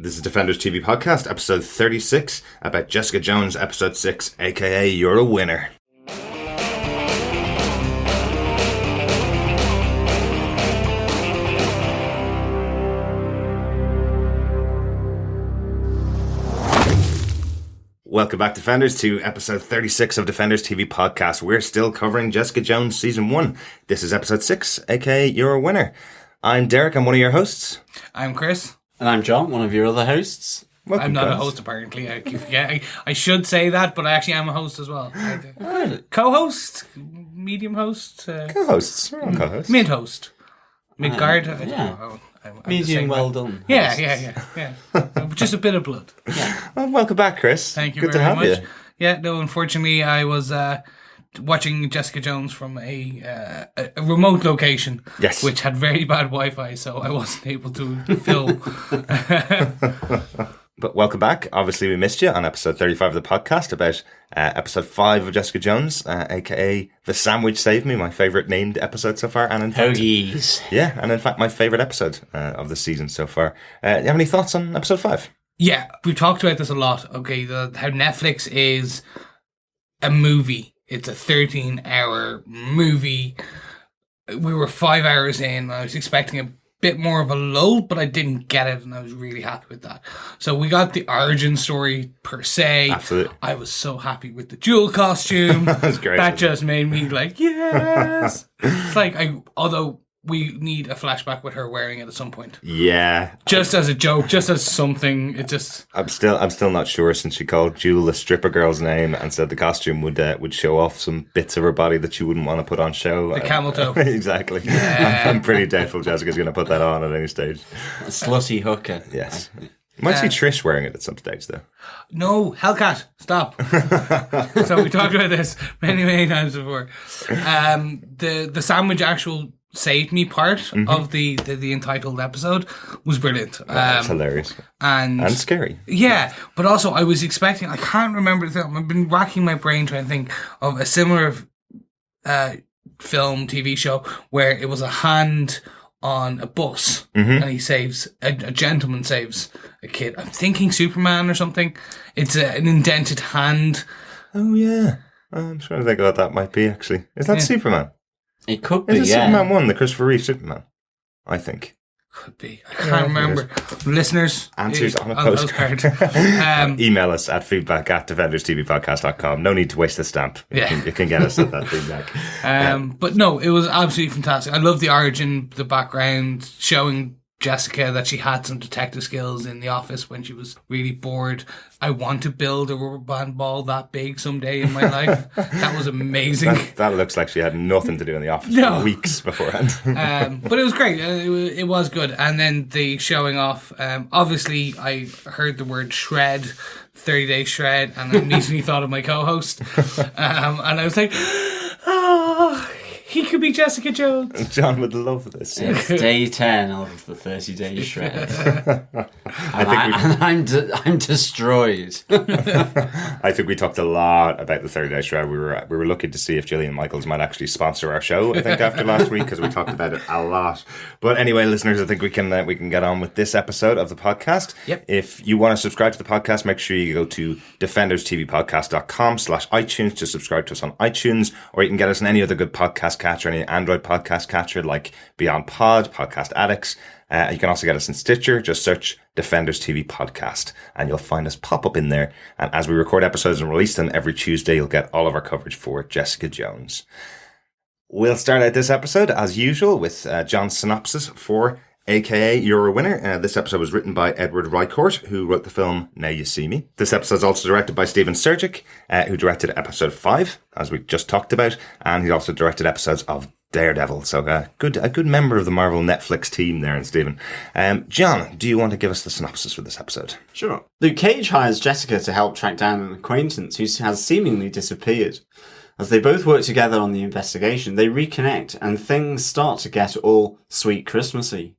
This is Defenders TV Podcast, episode 36, about Jessica Jones, episode 6, aka You're a Winner. Welcome back, Defenders, to episode 36 of Defenders TV Podcast. We're still covering Jessica Jones Season 1. This is episode 6, aka You're a Winner. I'm Derek, I'm one of your hosts. I'm Chris. And I'm John, one of your other hosts. Welcome, I'm not a host, apparently. I keep forgetting. I should say that, but I actually am a host as well. Co-host? Medium host? Co-hosts. We're all co-hosts. Mid-host. Mid-guard? Medium well done. Yeah. Just a bit of blood. Yeah. Well, welcome back, Chris. Thank you Good very to have much. you. Yeah, no, unfortunately, I was watching Jessica Jones from a remote location, yes, which had very bad Wi-Fi, so I wasn't able to film. But welcome back. Obviously, we missed you on episode 35 of the podcast about episode 5 of Jessica Jones, aka The Sandwich Saved Me, my favourite named episode so far. And in fact, Hoagies. Yeah, and in fact, my favourite episode of the season so far. Do you have any thoughts on episode 5? Yeah, we've talked about this a lot. Okay, how Netflix is a movie. It's a 13-hour movie. We were 5 hours in. I was expecting a bit more of a lull, but I didn't get it, and I was really happy with that. So we got the origin story per se. Absolutely. I was so happy with the jewel costume. That was great. That just made me like, yes. It's like, although we need a flashback with her wearing it at some point. Yeah. Just as a joke, just as something. It just. I'm still not sure, since she called Jewel a stripper girl's name and said the costume would show off some bits of her body that she wouldn't want to put on show. The camel toe. Exactly. Yeah. I'm pretty doubtful Jessica's going to put that on at any stage. A slutty hooker. Yes. You might see Trish wearing it at some stage, though. No, Hellcat, stop. So we talked about this many times before. The sandwich actual saved me part of the entitled episode was brilliant. It's hilarious. And scary. Yeah, but also I was expecting, I can't remember the film. I've been racking my brain trying to think of a similar film, TV show, where it was a hand on a bus and he saves, a gentleman saves a kid. I'm thinking Superman or something. It's an indented hand. Oh, yeah. I'm trying to think what that might be, actually. Is that Superman? It could be, Is it Superman 1, the Christopher Reeve Superman? I think. Could be. I can't remember. Listeners. Answers on a postcard. Email us at feedback@defenderstvpodcast.com. No need to waste the stamp. You can get us at that feedback. But no, it was absolutely fantastic. I love the origin, the background, showing Jessica that she had some detective skills in the office when she was really bored. I want to build a rubber band ball that big someday in my life. That was amazing. That looks like she had nothing to do in the office for weeks beforehand. But it was great. It was good. And then the showing off. Obviously, I heard the word shred, 30-day shred, and I immediately thought of my co-host. And I was like, oh, he could be Jessica Jones. John would love this. It's day 10 of the 30-day shred. I'm destroyed. I think we talked a lot about the 30-day shred. We were looking to see if Gillian Michaels might actually sponsor our show, I think, after last week, because we talked about it a lot. But anyway, listeners, I think we can get on with this episode of the podcast. Yep. If you want to subscribe to the podcast, make sure you go to defenderstvpodcast.com/iTunes to subscribe to us on iTunes, or you can get us on any other good podcast catcher, any Android podcast catcher like Beyond Pod, Podcast Addicts. You can also get us in Stitcher. Just search Defenders TV Podcast and you'll find us pop up in there. And as we record episodes and release them every Tuesday, you'll get all of our coverage for Jessica Jones. We'll start out this episode, as usual, with John's synopsis for aka You're a Winner. This episode was written by Edward Reichort, who wrote the film Now You See Me. This episode is also directed by Steven Surgic, who directed episode 5, as we just talked about, and he also directed episodes of Daredevil. So a good member of the Marvel Netflix team there, and Steven. John, do you want to give us the synopsis for this episode? Sure. Luke Cage hires Jessica to help track down an acquaintance who has seemingly disappeared. As they both work together on the investigation, they reconnect and things start to get all sweet Christmassy.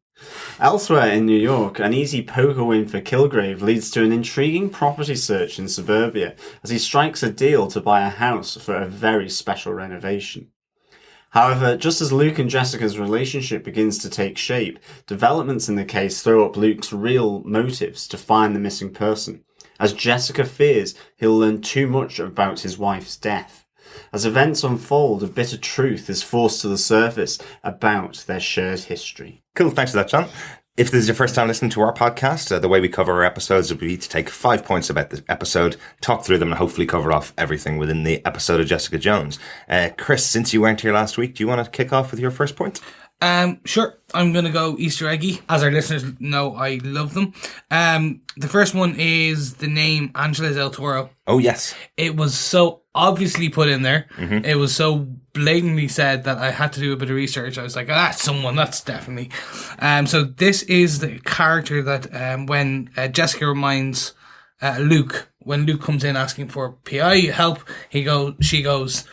Elsewhere in New York, an easy poker win for Kilgrave leads to an intriguing property search in suburbia as he strikes a deal to buy a house for a very special renovation. However, just as Luke and Jessica's relationship begins to take shape, developments in the case throw up Luke's real motives to find the missing person, as Jessica fears he'll learn too much about his wife's death. As events unfold, a bitter truth is forced to the surface about their shared history. Cool, thanks for that, John. If this is your first time listening to our podcast, the way we cover our episodes would be to take 5 points about the episode, talk through them, and hopefully cover off everything within the episode of Jessica Jones. Chris, since you weren't here last week, do you want to kick off with your first point? Sure. I'm going to go Easter eggy. As our listeners know, I love them. The first one is the name Angela Del Toro. Oh, yes. It was so obviously put in there. Mm-hmm. It was so blatantly said that I had to do a bit of research. I was like, that's someone, that's definitely. So this is the character that when Jessica reminds Luke, when Luke comes in asking for PI help, she goes,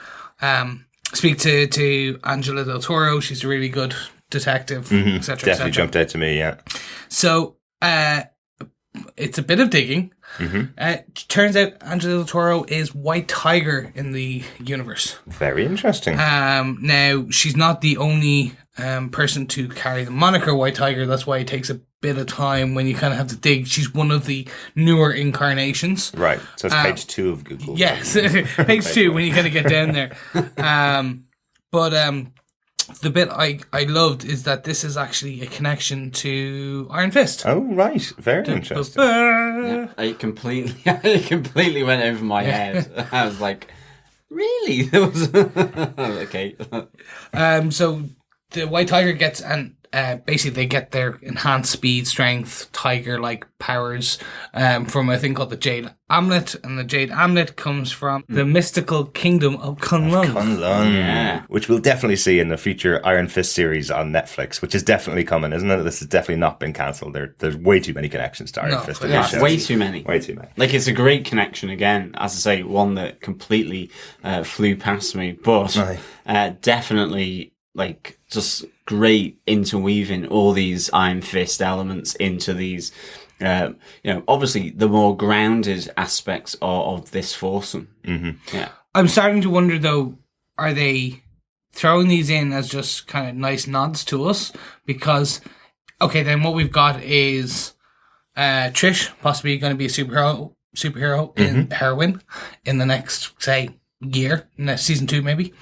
speak to Angela Del Toro. She's a really good detective, etc. Definitely jumped out to me, yeah. So it's a bit of digging. Turns out Angela Del Toro is White Tiger in the universe. Very interesting. Now, she's not the only person to carry the moniker White Tiger. That's why it takes a bit of time when you kind of have to dig. She's one of the newer incarnations. Right. So it's page 2 of Google. Yes, page 2 when you kind of get down there. But the bit I loved is that this is actually a connection to Iron Fist. Oh, right. Very interesting. Yeah, it completely went over my head. I was like, really? There was okay. So the White Tiger gets basically they get their enhanced speed, strength, tiger-like powers from a thing called the Jade Amulet, and the Jade Amulet comes from the mystical kingdom of Kunlun. Kunlun, Yeah. which we'll definitely see in the future Iron Fist series on Netflix, which is definitely coming, isn't it? This has definitely not been cancelled. There's way too many connections to Iron Fist. Yeah, Way too many. Way too many. Like, it's a great connection again. As I say, one that completely flew past me, but definitely like just great interweaving all these Iron Fist elements into these. Obviously the more grounded aspects of this foursome. Mm-hmm. Yeah, I'm starting to wonder though, are they throwing these in as just kind of nice nods to us? Because, okay, then what we've got is Trish possibly going to be a superhero in heroine in the next, say, year, next season 2 maybe.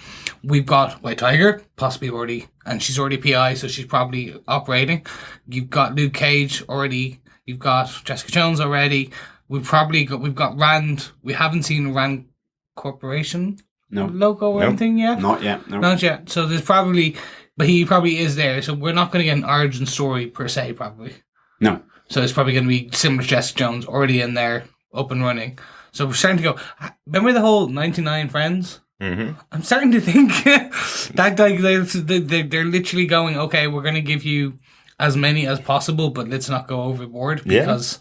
We've got White Tiger, possibly already, and she's already PI, so she's probably operating. You've got Luke Cage already. You've got Jessica Jones already. We've got Rand. We haven't seen Rand Corporation logo or anything yet. not yet. No. Not yet. So there's probably, but he probably is there. So we're not going to get an origin story per se, probably. No. So it's probably going to be similar to Jessica Jones, already in there, up and running. So we're starting to go. Remember the whole 99 Friends? Mm-hmm. I'm starting to think that they're literally going, okay, we're going to give you as many as possible, but let's not go overboard because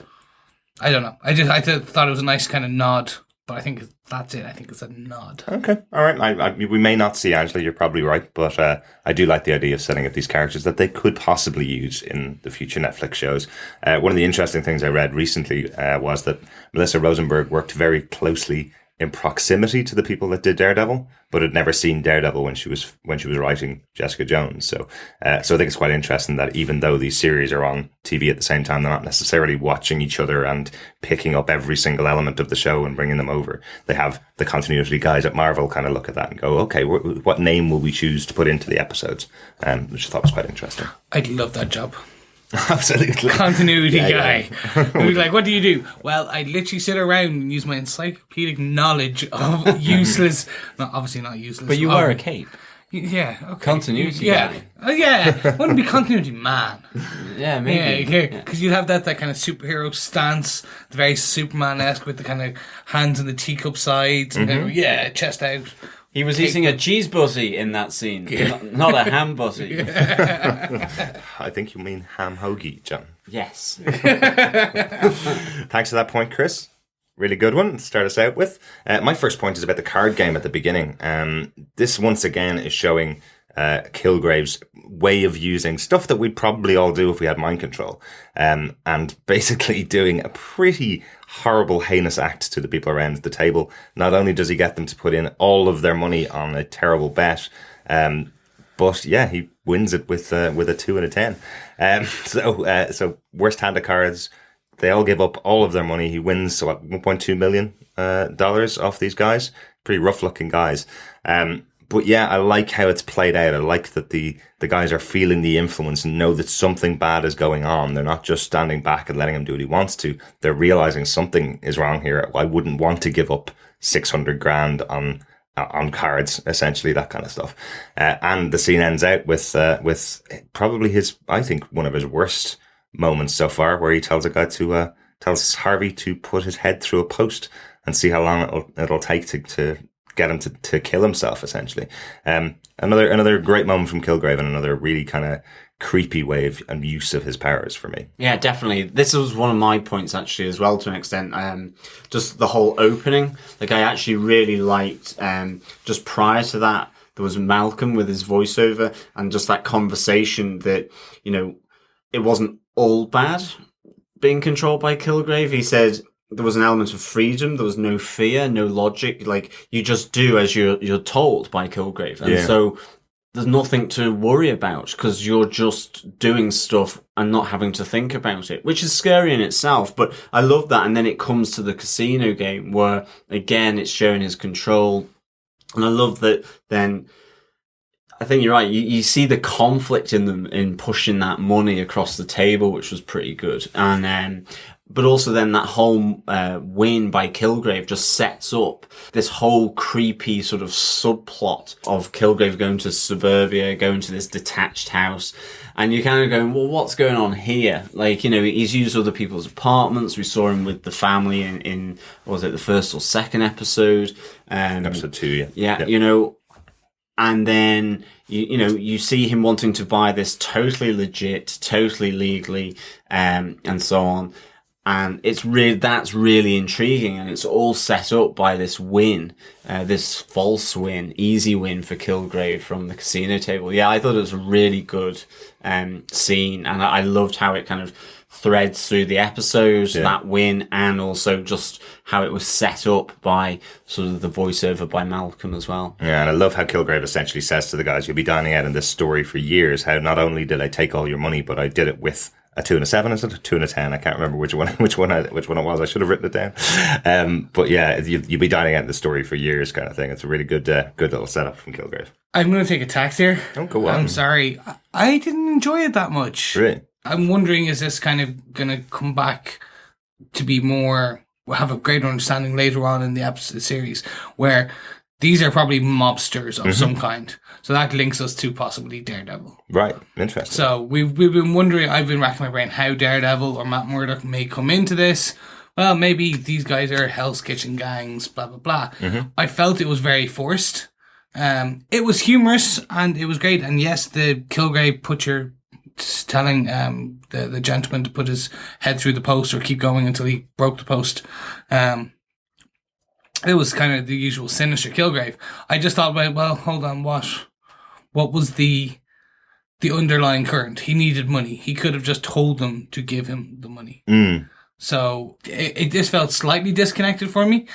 I don't know. I thought it was a nice kind of nod, but I think that's it. I think it's a nod. Okay, all right. We may not see Angela. You're probably right, but I do like the idea of setting up these characters that they could possibly use in the future Netflix shows. One of the interesting things I read recently was that Melissa Rosenberg worked very closely in proximity to the people that did Daredevil, but had never seen Daredevil when she was writing Jessica Jones. So I think it's quite interesting that even though these series are on TV at the same time, they're not necessarily watching each other and picking up every single element of the show and bringing them over. They have the continuity guys at Marvel kind of look at that and go, okay, what name will we choose to put into the episodes? Which I thought was quite interesting. I'd love that job. Absolutely. Continuity guy. We'd like, what do you do? Well, I literally sit around and use my encyclopedic knowledge of useless, obviously not useless. But you wear a cape. Yeah. Okay. Continuity guy. Yeah. Wouldn't be continuity man. Yeah, maybe. Yeah, because you'd have that kind of superhero stance, the very Superman-esque with the kind of hands on the teacup sides, and chest out. He was eating a cheese buzzy in that scene, not a ham buzzy. I think you mean ham hoagie, John. Yes. Thanks for that point, Chris. Really good one to start us out with. My first point is about the card game at the beginning. This, once again, is showing Kilgrave's way of using stuff that we'd probably all do if we had mind control. And basically doing a pretty horrible, heinous act to the people around the table. Not only does he get them to put in all of their money on a terrible bet, But yeah, he wins it with a 2 and a 10. So worst hand of cards. They all give up all of their money. He wins so what, $1.2 million dollars off these guys. Pretty rough looking guys. But yeah, I like how it's played out. I like that the guys are feeling the influence and know that something bad is going on. They're not just standing back and letting him do what he wants to. They're realizing something is wrong here. I wouldn't want to give up 600 grand on cards, essentially, that kind of stuff. And the scene ends out with probably I think one of his worst moments so far, where he tells tells Harvey to put his head through a post and see how long it'll take to get him to kill himself, essentially. Another great moment from Kilgrave, and another really kind of creepy way and use of his powers for me. Yeah, definitely. This was one of my points actually as well, to an extent. Just the whole opening. Like, I actually really liked, just prior to that, there was Malcolm with his voiceover, and just that conversation that, it wasn't all bad being controlled by Kilgrave. He said there was an element of freedom. There was no fear, no logic. Like, you just do as you're told by Kilgrave. And so there's nothing to worry about, because you're just doing stuff and not having to think about it, which is scary in itself. But I love that. And then it comes to the casino game where, again, it's showing his control. And I love that then, I think you're right. You see the conflict in them in pushing that money across the table, which was pretty good. And but also then that whole win by Kilgrave just sets up this whole creepy sort of subplot of Kilgrave going to suburbia, going to this detached house. And you're kind of going, well, what's going on here? Like, he's used other people's apartments. We saw him with the family in was it the first or second episode? Episode 2, yeah. Yeah, yep. And then, you see him wanting to buy this totally legit, totally legally, and so on. And that's really intriguing, and it's all set up by this win, this false win, easy win for Kilgrave from the casino table. Yeah, I thought it was a really good scene, and I loved how it kind of threads through the episodes, that win, and also just how it was set up by sort of the voiceover by Malcolm as well. Yeah, and I love how Kilgrave essentially says to the guys, you'll be dining out in this story for years, how not only did I take all your money, but I did it with a 2 and a 7, is it? A 2 and a 10? I can't remember which one it was. I should have written it down. But yeah, you'll be dining out in the story for years, kind of thing. It's a really good little setup from Kilgrave. I'm going to take a tax here. Oh, go on. I'm sorry. I didn't enjoy it that much. Really? I'm wondering, is this kind of going to come back to be more, we'll have a greater understanding later on in the episode series, where these are probably mobsters of some kind. So that links us to possibly Daredevil. Right. Interesting. So we've been wondering, I've been racking my brain how Daredevil or Matt Murdock may come into this. Well, maybe these guys are Hell's Kitchen gangs, blah, blah, blah. I felt it was very forced. It was humorous and it was great. And yes, the Kilgrave butcher telling the gentleman to put his head through the post or keep going until he broke the post. It was kind of the usual sinister Kilgrave. I just thought, well, hold on, what was the underlying current? He needed money. He could have just told them to give him the money. So it just felt slightly disconnected for me.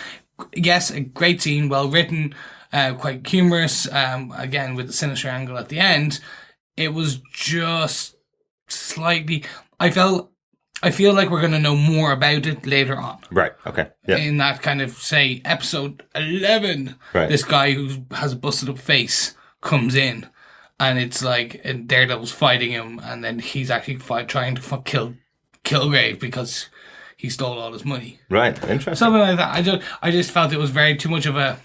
Yes, a great scene, well written, quite humorous. Again, with the sinister angle at the end, it was just slightly. I feel like we're going to know more about it later on. Right. Okay. Yeah. In that kind of, say, episode 11, this guy who has a busted up face comes in, and it's like Daredevil's fighting him, and then he's actually trying to kill Kilgrave because he stole all his money. Right. Interesting. Something like that. I just felt it was very too much of a.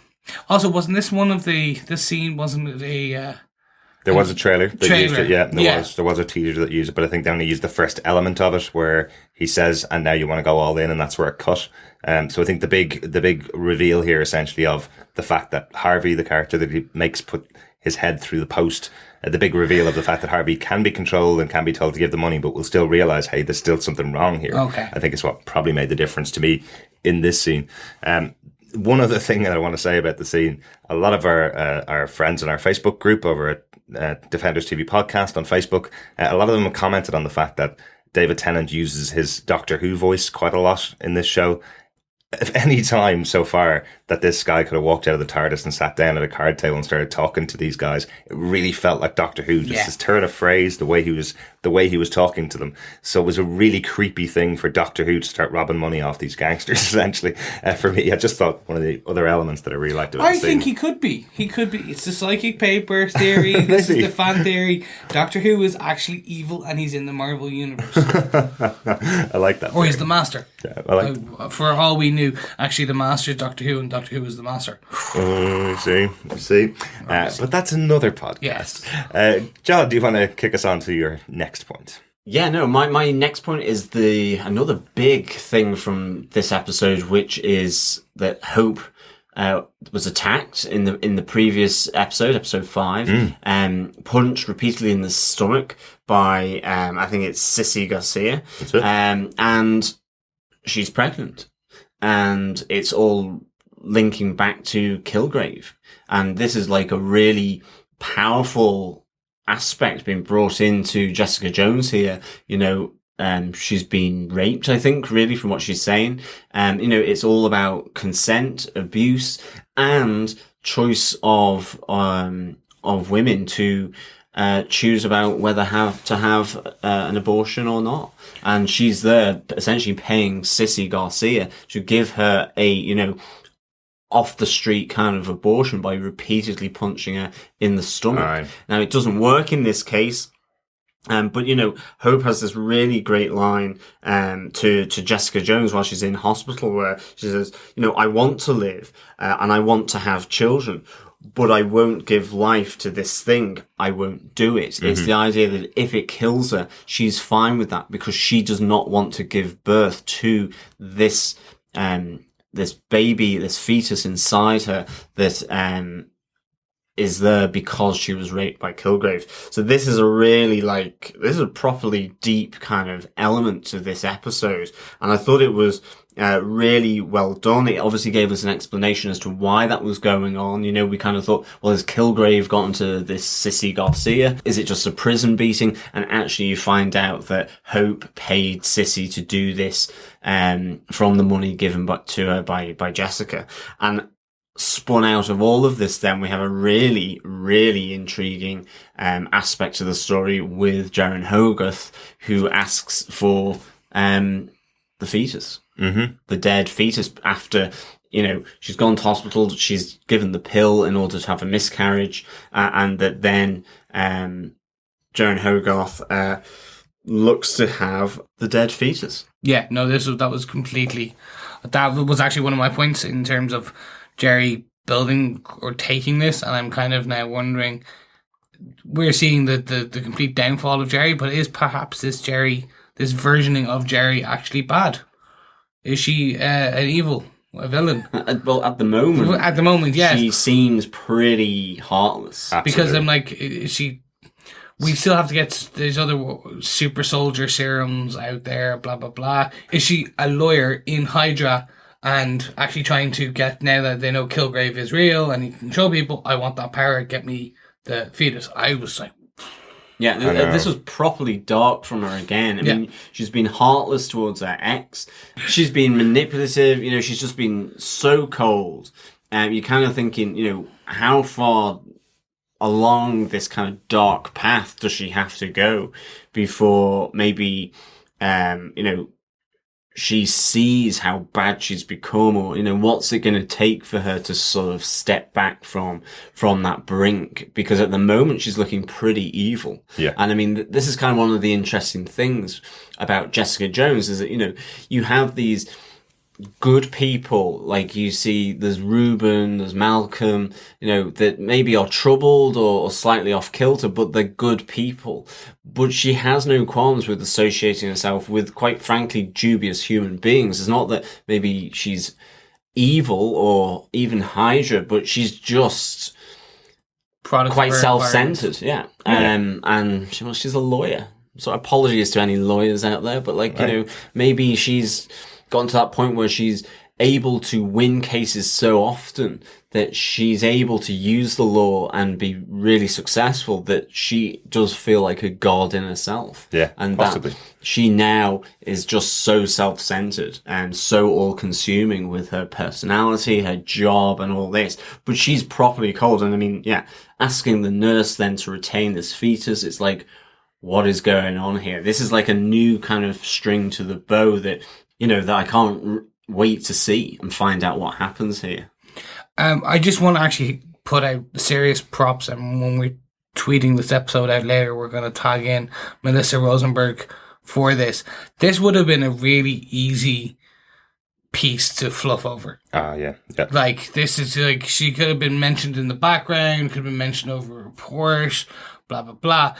Also, wasn't this one of this scene? Wasn't it a? There was a trailer that used it, yeah. There was a teaser that used it, but I think they only used the first element of it where he says, and now you want to go all in, and that's where it cut. So I think the big reveal here essentially of the fact that Harvey, the character that he makes put his head through the post, the big reveal of the fact that Harvey can be controlled and can be told to give the money, but will still realize, hey, there's still something wrong here. Okay. I think it's what probably made the difference to me in this scene. One other thing that I want to say about the scene, a lot of our friends in our Facebook group over at Defenders TV Podcast on Facebook, a lot of them have commented on the fact that David Tennant uses his Doctor Who voice quite a lot in this show. if any time so far that this guy could have walked out of the TARDIS and sat down at a card table and started talking to these guys, it really felt like Doctor Who. Just his turn of phrase, the way he was talking to them. So it was a really creepy thing for Doctor Who to start robbing money off these gangsters. Essentially, for me, I just thought one of the other elements that I really liked about I the think scene. he could be. He could be. It's the psychic paper theory. This is the fan theory. Doctor Who is actually evil, and he's in the Marvel universe. I like that. Or he's the Master. Yeah, I like. For all we knew, actually, the Master is Doctor Who, and Doctor Who is the Master. We see. But that's another podcast. Yes. John, do you want to kick us on to your next point? Yeah, no, my next point is another big thing from this episode, which is that Hope was attacked in the previous episode 5, punched repeatedly in the stomach by I think it's Sissy Garcia. That's it. And she's pregnant. And it's all linking back to Kilgrave. And this is like a really powerful aspect being brought into Jessica Jones here. She's been raped, I think, really, from what she's saying. It's all about consent, abuse, and choice of women to choose about whether to have an abortion or not. And she's there essentially paying Sissy Garcia to give her a, off the street kind of abortion by repeatedly punching her in the stomach. Right. Now, it doesn't work in this case. But Hope has this really great line to Jessica Jones while she's in hospital, where she says, I want to live and I want to have children, but I won't give life to this thing. I won't do it. Mm-hmm. It's the idea that if it kills her, she's fine with that because she does not want to give birth to this baby, this fetus inside her that is there because she was raped by Kilgrave. So this is a properly deep kind of element to this episode. And I thought it was really well done. It obviously gave us an explanation as to why that was going on. We kind of thought, well, has Kilgrave gotten to this Sissy Garcia? Is it just a prison beating? And actually you find out that Hope paid Sissy to do this from the money given to her by Jessica. And spun out of all of this, then we have a really, really intriguing aspect to the story with Jeri Hogarth, who asks for the fetus, the dead fetus, after she's gone to hospital, she's given the pill in order to have a miscarriage, and that then Jeri Hogarth looks to have the dead fetus. Yeah, no, that was actually one of my points in terms of Jeri building or taking this, and I'm kind of now wondering, we're seeing the complete downfall of Jeri, but is perhaps this versioning of Jeri actually bad? Is she an evil, a villain? Well, at the moment, yes. She seems pretty heartless. Absolutely. Because I'm like, is she... We still have to get these other super soldier serums out there, blah, blah, blah. Is she a lawyer in Hydra and actually trying to get, now that they know Kilgrave is real and he can show people, I want that power, get me the fetus? I was like... Yeah, this was properly dark from her again. I mean, she's been heartless towards her ex. She's been manipulative. She's just been so cold. You're kind of thinking, how far along this kind of dark path does she have to go before maybe, she sees how bad she's become, or, what's it going to take for her to sort of step back from that brink? Because at the moment she's looking pretty evil. Yeah. And I mean, this is kind of one of the interesting things about Jessica Jones is that, you have these good people, like you see there's Reuben, there's Malcolm, that maybe are troubled or slightly off kilter, but they're good people. But she has no qualms with associating herself with, quite frankly, dubious human beings. It's not that maybe she's evil or even Hydra, but she's just quite self-centered. Yeah. And she's a lawyer. So apologies to any lawyers out there, but maybe she's gotten to that point where she's able to win cases so often that she's able to use the law and be really successful, that she does feel like a god in herself. Yeah, and possibly. she now is just so self-centered and so all-consuming with her personality, her job, and all this. But she's properly cold. And I mean, yeah, asking the nurse then to retain this fetus, it's like, what is going on here? This is like a new kind of string to the bow that, that I can't wait to see and find out what happens here. I just want to actually put out serious props, and when we're tweeting this episode out later, we're going to tag in Melissa Rosenberg for this. This would have been a really easy piece to fluff over. Yeah. Like, this is like, she could have been mentioned in the background, could have been mentioned over a report, blah, blah, blah.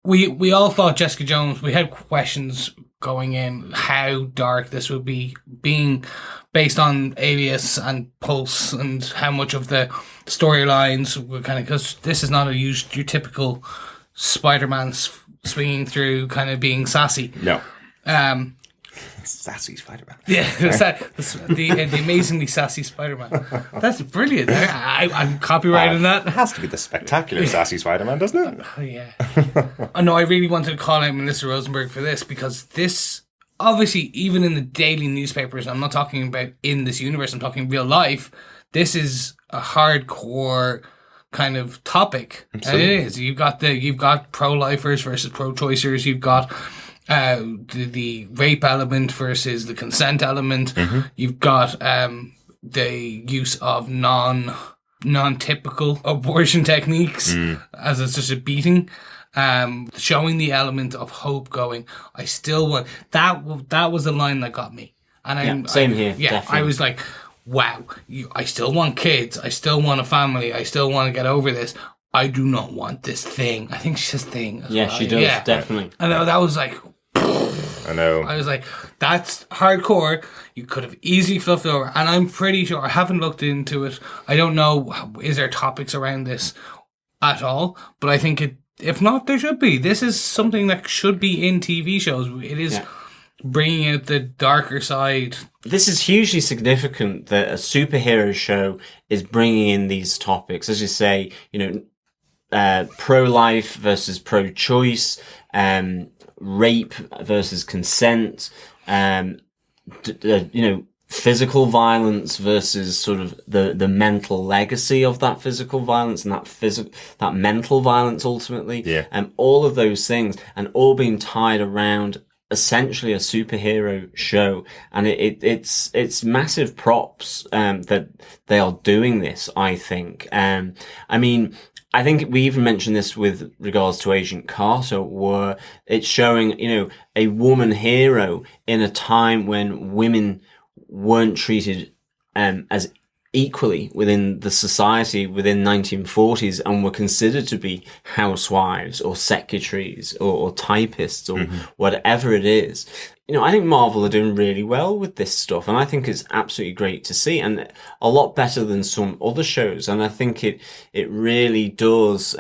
We all thought Jessica Jones, we had questions going in how dark this would be, being based on Alias and Pulse, and how much of the storylines were kind of, because this is not your typical Spider-Man swinging through kind of being sassy. No. Sassy Spider-Man. Yeah, the amazingly sassy Spider-Man. That's brilliant. I'm copywriting that. It has to be the spectacular sassy Spider-Man, doesn't it? Oh, yeah. No, I really wanted to call out Melissa Rosenberg for this, because this, obviously, even in the daily newspapers, I'm not talking about in this universe, I'm talking real life, this is a hardcore kind of topic. Absolutely. And it is. You've got pro-lifers versus pro-choicers. You've got the rape element versus the consent element. Mm-hmm. You've got the use of non-typical abortion techniques, as it's just a beating. Showing the element of hope, going, I still want that was the line that got me. And same here. Yeah, definitely. I was like, wow, I still want kids, I still want a family, I still want to get over this. I do not want this thing. I think she says thing. Yeah, well. She does, yeah. Definitely. I know, that was like, I know. I was like, that's hardcore. You could have easily fluffed it over. And I'm pretty sure, I haven't looked into it, I don't know, is there topics around this at all? But I think if not, there should be. This is something that should be in TV shows. It is bringing out the darker side. This is hugely significant that a superhero show is bringing in these topics. As you say, pro-life versus pro-choice, rape versus consent, physical violence versus sort of the mental legacy of that physical violence and that mental violence ultimately. Yeah. All of those things, and all being tied around essentially a superhero show. And it's massive props that they are doing this, I think. I think we even mentioned this with regards to Agent Carter, where it's showing, a woman hero in a time when women weren't treated as equally within the society within 1940s, and were considered to be housewives or secretaries or typists or whatever it is. I think Marvel are doing really well with this stuff, and I think it's absolutely great to see, and a lot better than some other shows. And I think it really does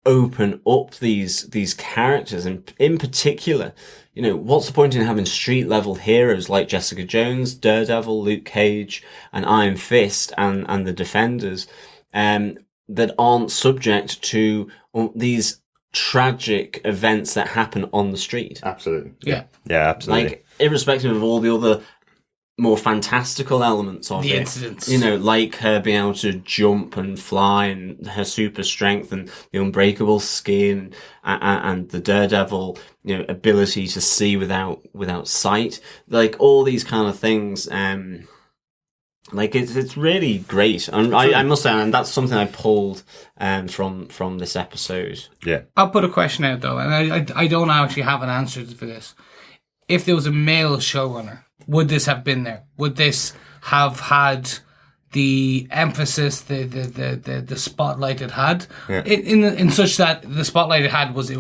open up these characters, and in particular, what's the point in having street level heroes like Jessica Jones, Daredevil, Luke Cage, and Iron Fist, and the Defenders, that aren't subject to these tragic events that happen on the street? Absolutely. Yeah, absolutely. Like, irrespective of all the other more fantastical elements of the it. incidents. Like her being able to jump and fly, and her super strength, and the unbreakable skin, and the Daredevil, ability to see without sight. Like, all these kind of things, it's really great. And I must say, and that's something I pulled from this episode. Yeah. I'll put a question out though, and I don't actually have an answer for this. If there was a male showrunner, would this have been there? Would this have had the emphasis, the spotlight it had? Yeah. In such that the spotlight it had was it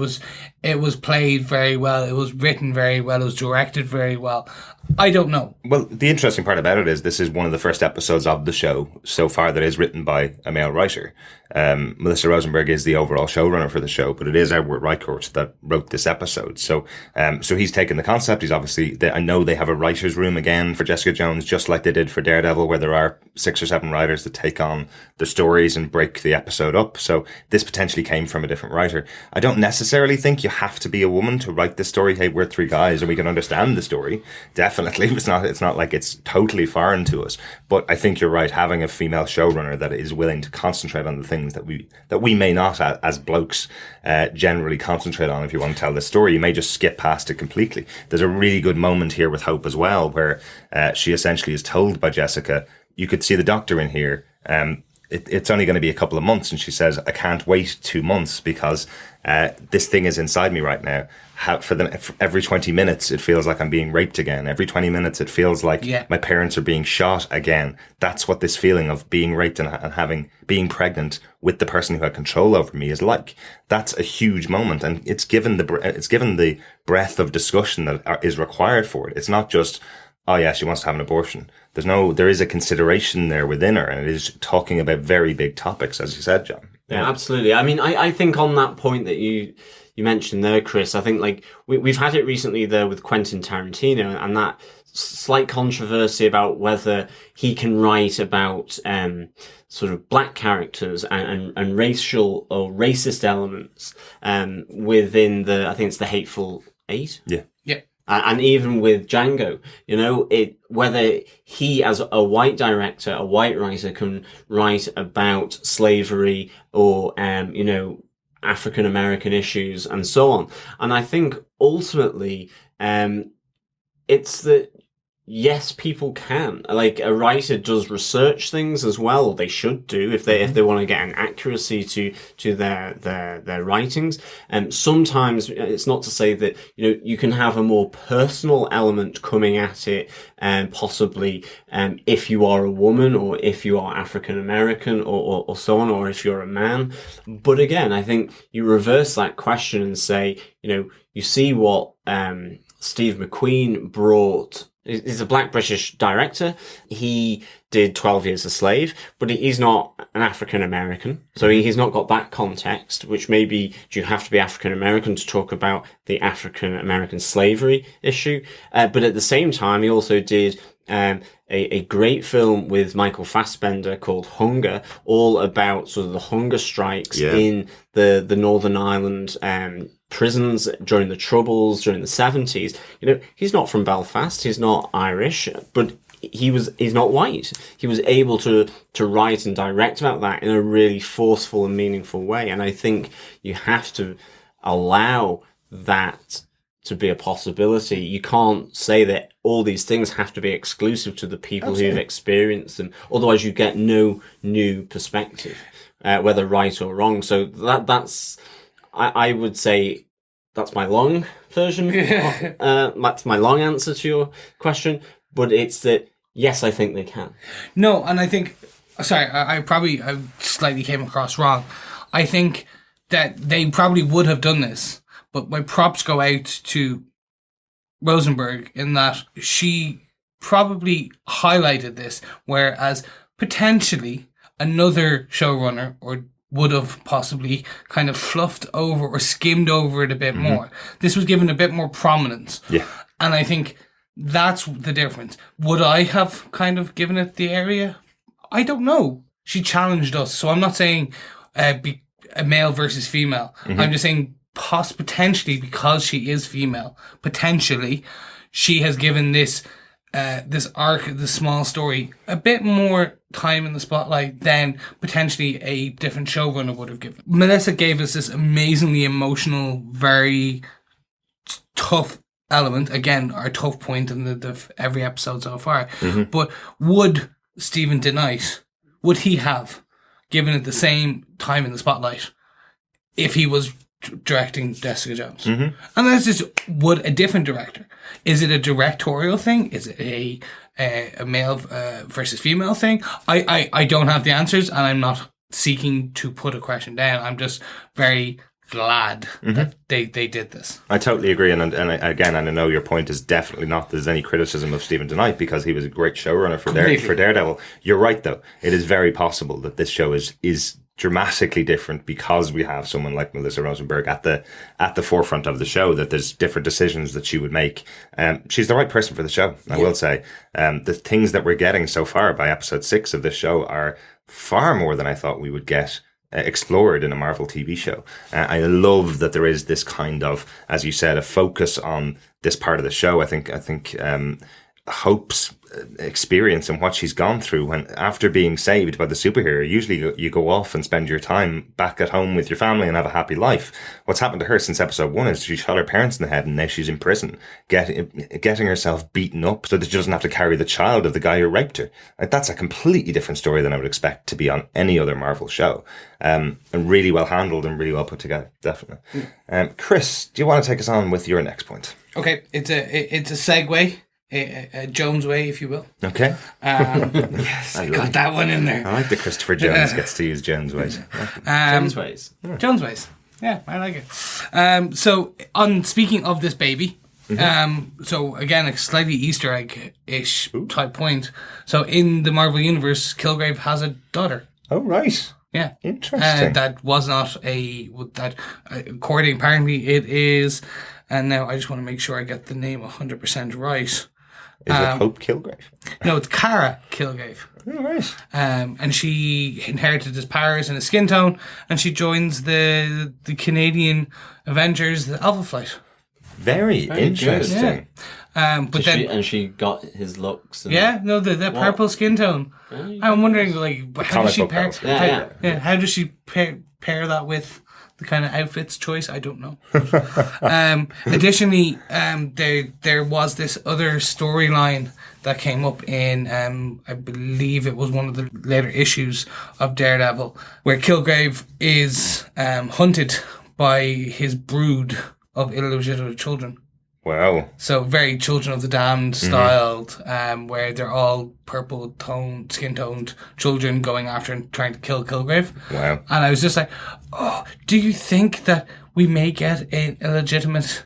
was played very well, it was written very well, it was directed very well. I don't know. Well, the interesting part about it is this is one of the first episodes of the show so far that is written by a male writer. Melissa Rosenberg is the overall showrunner for the show, but it is Edward Reichert that wrote this episode. So he's taken the concept. He's obviously, I know they have a writer's room again for Jessica Jones, just like they did for Daredevil, where there are 6 or or 7 writers that take on the stories and break the episode up. So this potentially came from a different writer. I don't necessarily think you have to be a woman to write this story. Hey, we're 3 guys and we can understand the story. Definitely. It's not like it's totally foreign to us. But I think you're right. Having a female showrunner that is willing to concentrate on the things that we may not, as blokes, generally concentrate on. If you want to tell this story, you may just skip past it completely. There's a really good moment here with Hope as well, where she essentially is told by Jessica, you could see the doctor in here. It's only going to be a couple of months. And she says, I can't wait 2 months because this thing is inside me right now. For every 20 minutes, it feels like I'm being raped again. Every 20 minutes, it feels like my parents are being shot again. That's what this feeling of being raped and being pregnant with the person who had control over me is like. That's a huge moment. And it's given the breadth of discussion that is required for it. It's not just, oh yeah, she wants to have an abortion. There is a consideration there within her, and it is talking about very big topics, as you said, John. Yeah, absolutely. I mean, I think on that point that you mentioned there, Chris, I think like we've had it recently there with Quentin Tarantino, and that slight controversy about whether he can write about sort of black characters and racial or racist elements within I think it's the Hateful Eight. Yeah. And even with Django, whether he as a white director, a white writer can write about slavery or, African American issues and so on. And I think ultimately, it's that, yes, people can. Like, a writer does research things as well, or they should do if they want to get an accuracy to their writings. Sometimes it's not to say that, you can have a more personal element coming at it, possibly, if you are a woman or if you are African American or so on, or if you're a man. But again, I think you reverse that question and say, you see what, Steve McQueen brought. He's a black British director. He did 12 Years a Slave, but he's not an African American. So he's not got that context, which maybe do you have to be African American to talk about the African American slavery issue? But at the same time, he also did a great film with Michael Fassbender called Hunger, all about sort of the hunger strikes in the Northern Ireland prisons during the Troubles, during the 70s. He's not from Belfast, he's not Irish, but he's not white. He was able to write and direct about that in a really forceful and meaningful way. And I think you have to allow that to be a possibility. You can't say that all these things have to be exclusive to the people who've experienced them. Otherwise you get no new perspective, whether right or wrong. So that's, I would say that's my long version. That's my long answer to your question. But it's that, yes, I think they can. No, and I think, sorry, I slightly came across wrong. I think that they probably would have done this, but my props go out to Rosenberg in that she probably highlighted this, whereas potentially another showrunner would have possibly kind of fluffed over or skimmed over it a bit more. This was given a bit more prominence. Yeah. And I think that's the difference. Would I have kind of given it the area? I don't know. She challenged us. So I'm not saying be a male versus female. I'm just saying potentially, because she is female, potentially she has given this arc, this small story, a bit more time in the spotlight than potentially a different showrunner would have given. Melissa gave us this amazingly emotional, very tough element. Again, our tough point in the every episode so far. But would Stephen DeKnight, would he have given it the same time in the spotlight if he was directing Jessica Jones? And that's just, would a different director? Is it a directorial thing? Is it a male versus female thing? I don't have the answers, and I'm not seeking to put a question down. I'm just very glad that they did this. I totally agree, and again, and I know your point is definitely not there's any criticism of Stephen DeKnight, because he was a great showrunner for Daredevil. You're right, though. It is very possible that this show is dramatically different because we have someone like Melissa Rosenberg at the forefront of the show, that there's different decisions that she would make. She's the right person for the show, I will say. The things that we're getting so far by episode 6 of this show are far more than I thought we would get explored in a Marvel TV show. I love that there is this kind of, as you said, a focus on this part of the show. I think Hope's experience and what she's gone through when, after being saved by the superhero, usually you go off and spend your time back at home with your family and have a happy life. What's happened to her since episode 1 is she shot her parents in the head, and now she's in prison, getting herself beaten up so that she doesn't have to carry the child of the guy who raped her. Like, that's a completely different story than I would expect to be on any other Marvel show. And really well handled and really well put together, definitely. Chris, do you want to take us on with your next point? Okay, it's a segue. A Jones way, if you will. Okay. Yes, I got that one in there. I like that Christopher Jones gets to use Jones ways. Jones ways. Jones ways. Yeah, I like it. So, on speaking of this baby, so again, a slightly Easter egg-ish type point. So, in the Marvel Universe, Kilgrave has a daughter. Oh, right. Yeah. Interesting. That was not according, apparently it is, and now I just want to make sure I get the name 100% right. Is it Hope Kilgrave? No, it's Kara Kilgrave. Oh, right. And she inherited his powers and his skin tone, and she joins the Canadian Avengers, the Alpha Flight. Very interesting. But she got his looks. And the purple skin tone. I'm wondering, like, how does she pair? How does she pair that with the kind of outfits choice? I don't know. Additionally, there was this other storyline that came up in, I believe it was one of the later issues of Daredevil, where Kilgrave is hunted by his brood of illegitimate children. Wow. So very Children of the Damned styled, where they're all purple skin toned children going after and trying to kill Kilgrave. Wow. And I was just like, oh, do you think that we may get an illegitimate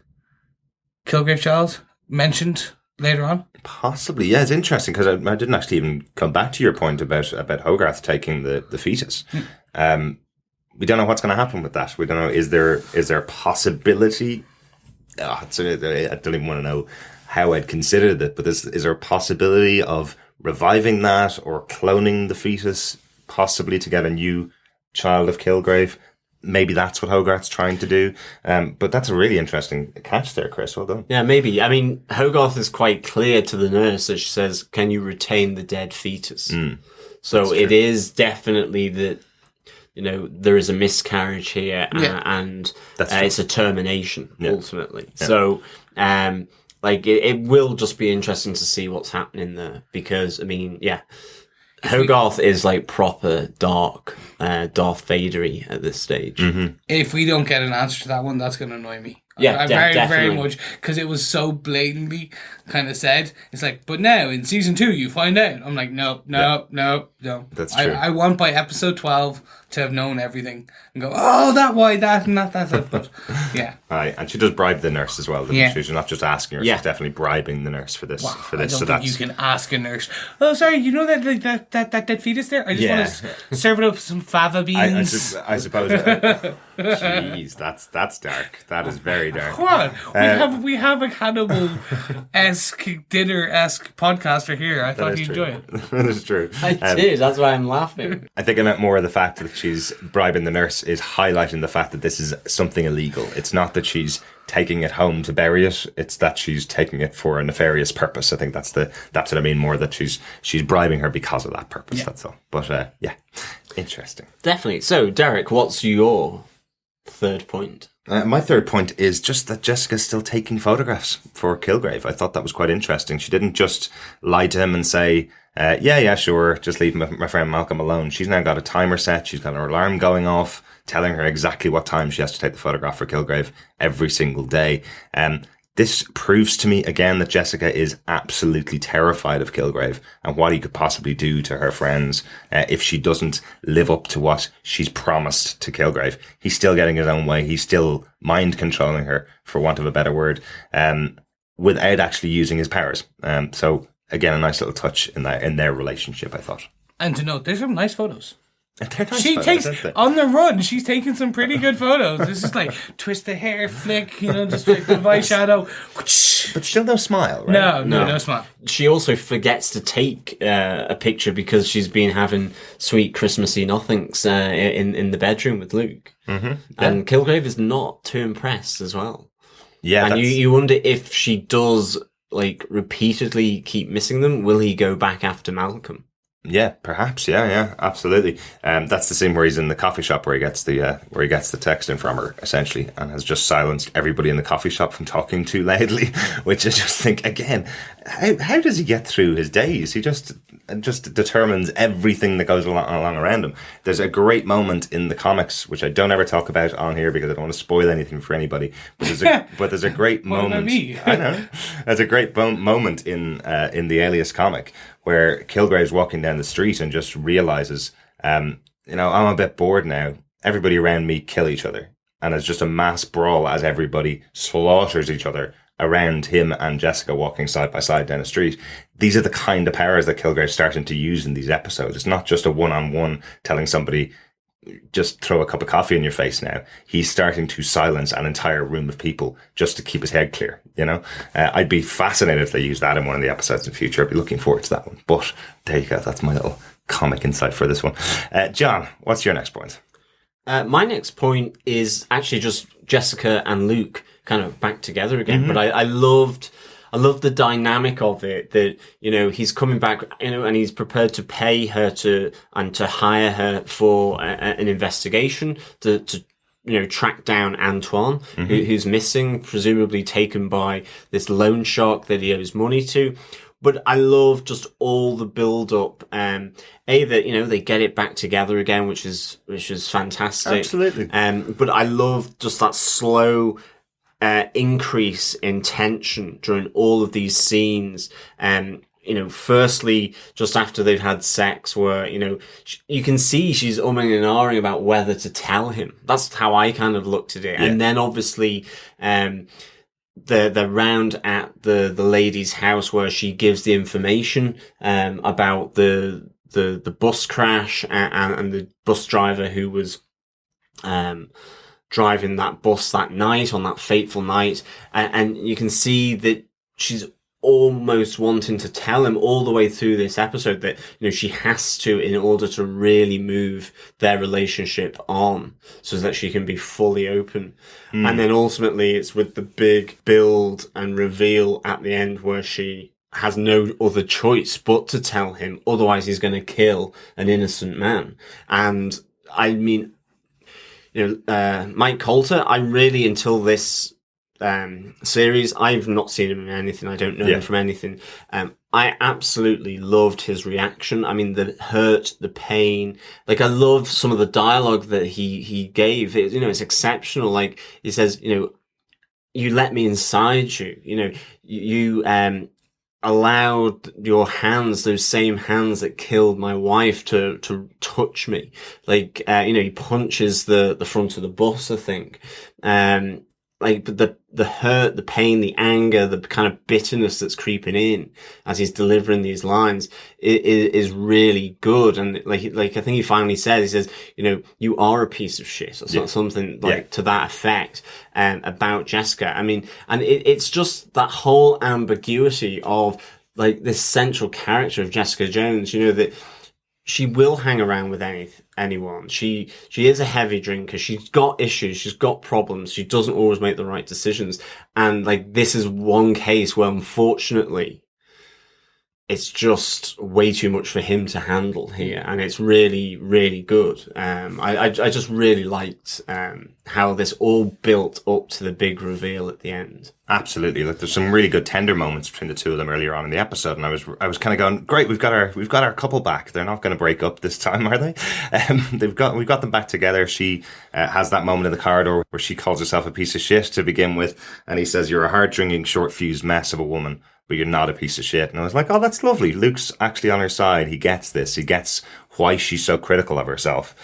Kilgrave child mentioned later on? Possibly, yeah. It's interesting because I didn't actually even come back to your point about Hogarth taking the fetus. We don't know what's going to happen with that. We don't know. Is there a possibility? I don't even want to know how I'd considered it, but is there a possibility of reviving that or cloning the fetus, possibly to get a new child of Kilgrave? Maybe that's what Hogarth's trying to do. But that's a really interesting catch there, Chris. Well done. Yeah, maybe. I mean, Hogarth is quite clear to the nurse that she says, "Can you retain the dead fetus?" So it is definitely that, there is a miscarriage here, and it's a termination, ultimately. Yeah. So, it will just be interesting to see what's happening there, because, I mean, Hogarth is like proper dark, Darth Vader-y at this stage. Mm-hmm. If we don't get an answer to that one, that's going to annoy me. Yeah, very much, because it was so blatantly kind of said. It's like, but now in season 2 you find out. I'm like, no. That's true. I want by episode 12 to have known everything and go, oh, that and that. But yeah, right. And she does bribe the nurse as well. She's not just asking her; she's definitely bribing the nurse for this. I don't think you can ask a nurse. Oh, sorry, you know that dead fetus there? I just want to serve it up with some fava beans. I suppose. Jeez, that's dark. That is very dark. Come on, we have a cannibal-esque, dinner-esque podcaster here. I thought you'd enjoy it. That is true. I did. That's why I'm laughing. I think I meant more of the fact that she's bribing the nurse is highlighting the fact that this is something illegal. It's not that she's taking it home to bury it. It's that she's taking it for a nefarious purpose. I think that's what I mean more, that she's bribing her because of that purpose. Yeah. That's all. But interesting. Definitely. So, Derek, what's your third point? My third point is just that Jessica's still taking photographs for Kilgrave. I thought that was quite interesting. She didn't just lie to him and say, sure, just leave my friend Malcolm alone. She's now got a timer set. She's got her alarm going off, telling her exactly what time she has to take the photograph for Kilgrave every single day. This proves to me again that Jessica is absolutely terrified of Kilgrave and what he could possibly do to her friends if she doesn't live up to what she's promised to Kilgrave. He's still getting his own way. He's still mind controlling her, for want of a better word, without actually using his powers. So again, a nice little touch in their relationship, I thought. And to note, there's some nice photos. They're nice She photos, takes aren't they? on the run. She's taking some pretty good photos. It's just like twist the hair, flick, just flick the eyeshadow. But still no smile, right? No smile. She also forgets to take a picture because she's been having sweet Christmassy nothings in the bedroom with Luke. Mm-hmm. And Kilgrave is not too impressed as well. Yeah, and you wonder if she does like repeatedly keep missing them. Will he go back after Malcolm? Yeah, perhaps. Yeah, absolutely. That's the scene where he's in the coffee shop where he gets the text in from her, essentially, and has just silenced everybody in the coffee shop from talking too loudly. Which I just think, again, how does he get through his days? He just determines everything that goes along around him. There's a great moment in the comics, which I don't ever talk about on here because I don't want to spoil anything for anybody. But there's a great moment. I know. There's a great moment in the Alias comic where Kilgrave's walking down the street and just realizes, I'm a bit bored now. Everybody around me kill each other. And it's just a mass brawl as everybody slaughters each other around him and Jessica walking side by side down the street. These are the kind of powers that Kilgrave's starting to use in these episodes. It's not just a one-on-one telling somebody, just throw a cup of coffee in your face now. He's starting to silence an entire room of people just to keep his head clear, I'd be fascinated if they use that in one of the episodes in the future. I'd be looking forward to that one. But there you go. That's my little comic insight for this one. John, what's your next point? My next point is actually just Jessica and Luke kind of back together again. Mm-hmm. But I loved the dynamic of it, that, he's coming back, and he's prepared to pay her to hire her for an investigation to track down Antoine, mm-hmm. who's missing, presumably taken by this loan shark that he owes money to. But I love just all the build up. That they get it back together again, which is fantastic. Absolutely. But I love just that slow increase in tension during all of these scenes. Firstly, just after they've had sex, where, you can see she's umming and ahhing about whether to tell him. That's how I kind of looked at it. Yeah. And then obviously, the round at the lady's house where she gives the information, about the bus crash and the bus driver who was, driving that bus that night, on that fateful night. And you can see that she's almost wanting to tell him all the way through this episode that, she has to, in order to really move their relationship on so that she can be fully open. And then ultimately it's with the big build and reveal at the end where she has no other choice but to tell him, otherwise he's going to kill an innocent man. And I mean, Mike Coulter, I really, until this series, I've not seen him in anything. I don't know him from anything. I absolutely loved his reaction. I mean, the hurt, the pain. Like, I love some of the dialogue that he gave. It's exceptional. Like, he says, you let me inside you. You allowed your hands, those same hands that killed my wife, to touch me. Like, he punches the front of the bus, I think. But the hurt, the pain, the anger, the kind of bitterness that's creeping in as he's delivering these lines is really good. And like I think he finally says, he says, you are a piece of shit, or something to that effect, about Jessica. I mean, and it's just that whole ambiguity of like this central character of Jessica Jones, that she will hang around with anyone. She is a heavy drinker. She's got issues. She's got problems. She doesn't always make the right decisions. And like, this is one case where, unfortunately, it's just way too much for him to handle here. And it's really, really good. I just really liked, how this all built up to the big reveal at the end. Absolutely. Like, there's some really good tender moments between the two of them earlier on in the episode, and I was kind of going, great, we've got our couple back. They're not going to break up this time, are they? We've got them back together. She has that moment in the corridor where she calls herself a piece of shit to begin with, and he says, "You're a hard-drinking, short-fused mess of a woman, but you're not a piece of shit." And I was like, oh, that's lovely. Luke's actually on her side. He gets this. He gets why she's so critical of herself.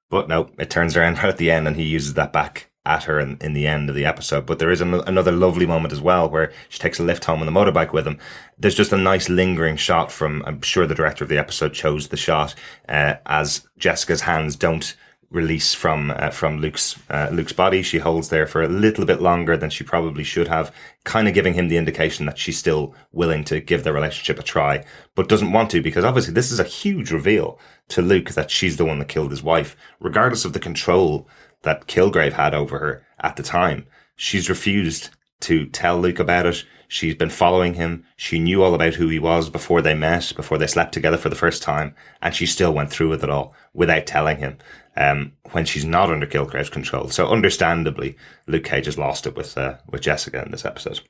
But no, it turns around right at the end, and he uses that back at her in the end of the episode. But there is another lovely moment as well where she takes a lift home on the motorbike with him. There's just a nice lingering shot from, I'm sure the director of the episode chose the shot, as Jessica's hands don't release from Luke's body. She holds there for a little bit longer than she probably should have, kind of giving him the indication that she's still willing to give the relationship a try, but doesn't want to, because obviously this is a huge reveal to Luke that she's the one that killed his wife, regardless of the control that Kilgrave had over her at the time. She's refused to tell Luke about it. She's been following him. She knew all about who he was before they met, before they slept together for the first time, and she still went through with it all without telling him, when she's not under Kilgrave's control. So understandably, Luke Cage has lost it with Jessica in this episode.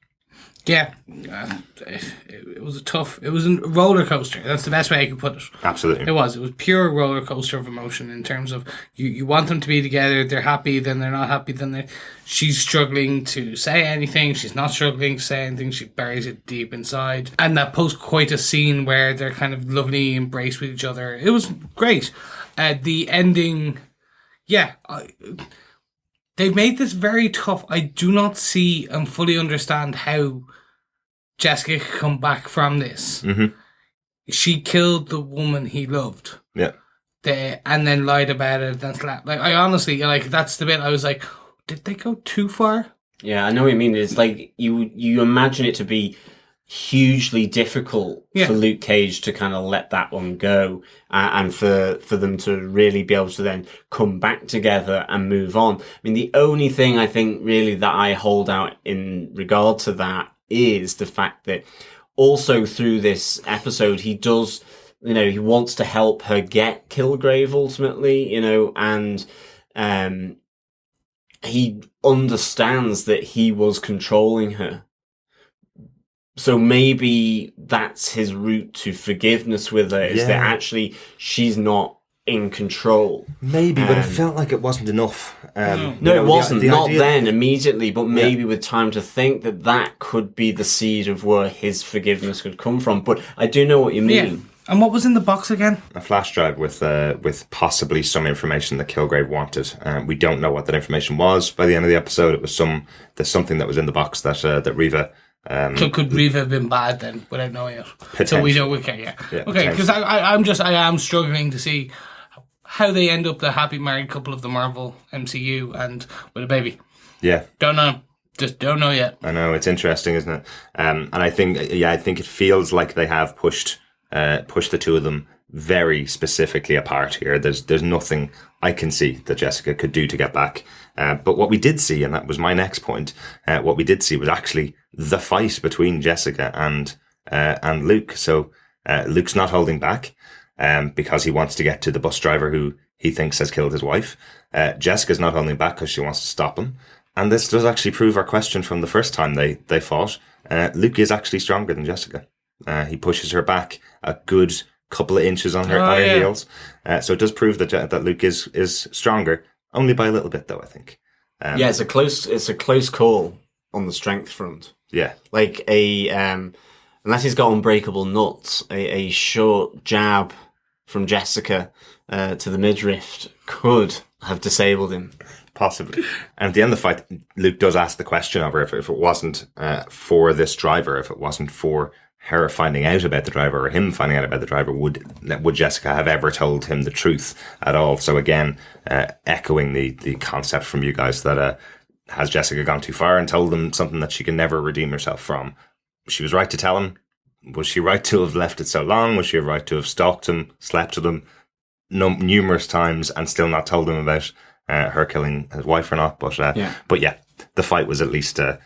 Yeah, it was it was a roller coaster. That's the best way I could put it. Absolutely. It was pure roller coaster of emotion in terms of you want them to be together, they're happy, then they're not happy, then she's struggling to say anything, she's not struggling to say anything, she buries it deep inside. And that post-coitus scene where they're kind of lovely embraced with each other, it was great. The ending, they've made this very tough. I do not see and fully understand how Jessica could come back from this. Mm-hmm. She killed the woman he loved. Yeah. And then lied about it and slapped. Like, I honestly, that's the bit I was like, did they go too far? Yeah, I know what you mean. It's like you imagine it to be hugely difficult for Luke Cage to kind of let that one go, and for them to really be able to then come back together and move on. I mean, the only thing I think really that I hold out in regard to that is the fact that also through this episode, he does, he wants to help her get Kilgrave ultimately, and he understands that he was controlling her. So maybe that's his route to forgiveness with her, is that actually she's not in control. Maybe, but it felt like it wasn't enough. No, it wasn't. Not then, immediately, but maybe with time to think that could be the seed of where his forgiveness could come from. But I do know what you mean. Yeah. And what was in the box again? A flash drive with possibly some information that Kilgrave wanted. We don't know what that information was. By the end of the episode, it was there's something that was in the box that Reva... so could Reva have been bad then, without knowing it? So we know, okay, okay, because I am struggling to see how they end up the happy married couple of the Marvel MCU and with a baby. Yeah. Don't know. Just don't know yet. I know, it's interesting, isn't it? And I think it feels like they have pushed the two of them very specifically apart here. There's nothing I can see that Jessica could do to get back. But what we did see, and that was my next point, what we did see was actually the fight between Jessica and Luke. So Luke's not holding back because he wants to get to the bus driver who he thinks has killed his wife. Jessica's not holding back because she wants to stop him. And this does actually prove our question from the first time they fought. Luke is actually stronger than Jessica. He pushes her back a good couple of inches on her heels. So it does prove that Luke is stronger, only by a little bit though, I think. It's a close call on the strength front. Yeah. Like unless he's got unbreakable nuts, a short jab from Jessica to the midriff could have disabled him. Possibly. And at the end of the fight, Luke does ask the question of her if it wasn't for this driver, if it wasn't for her finding out about the driver or him finding out about the driver, would Jessica have ever told him the truth at all? So again, echoing the concept from you guys that has Jessica gone too far and told him something that she can never redeem herself from? She was right to tell him. Was she right to have left it so long? Was she right to have stalked him, slept with him numerous times and still not told him about her killing his wife or not? But yeah, the fight was at least a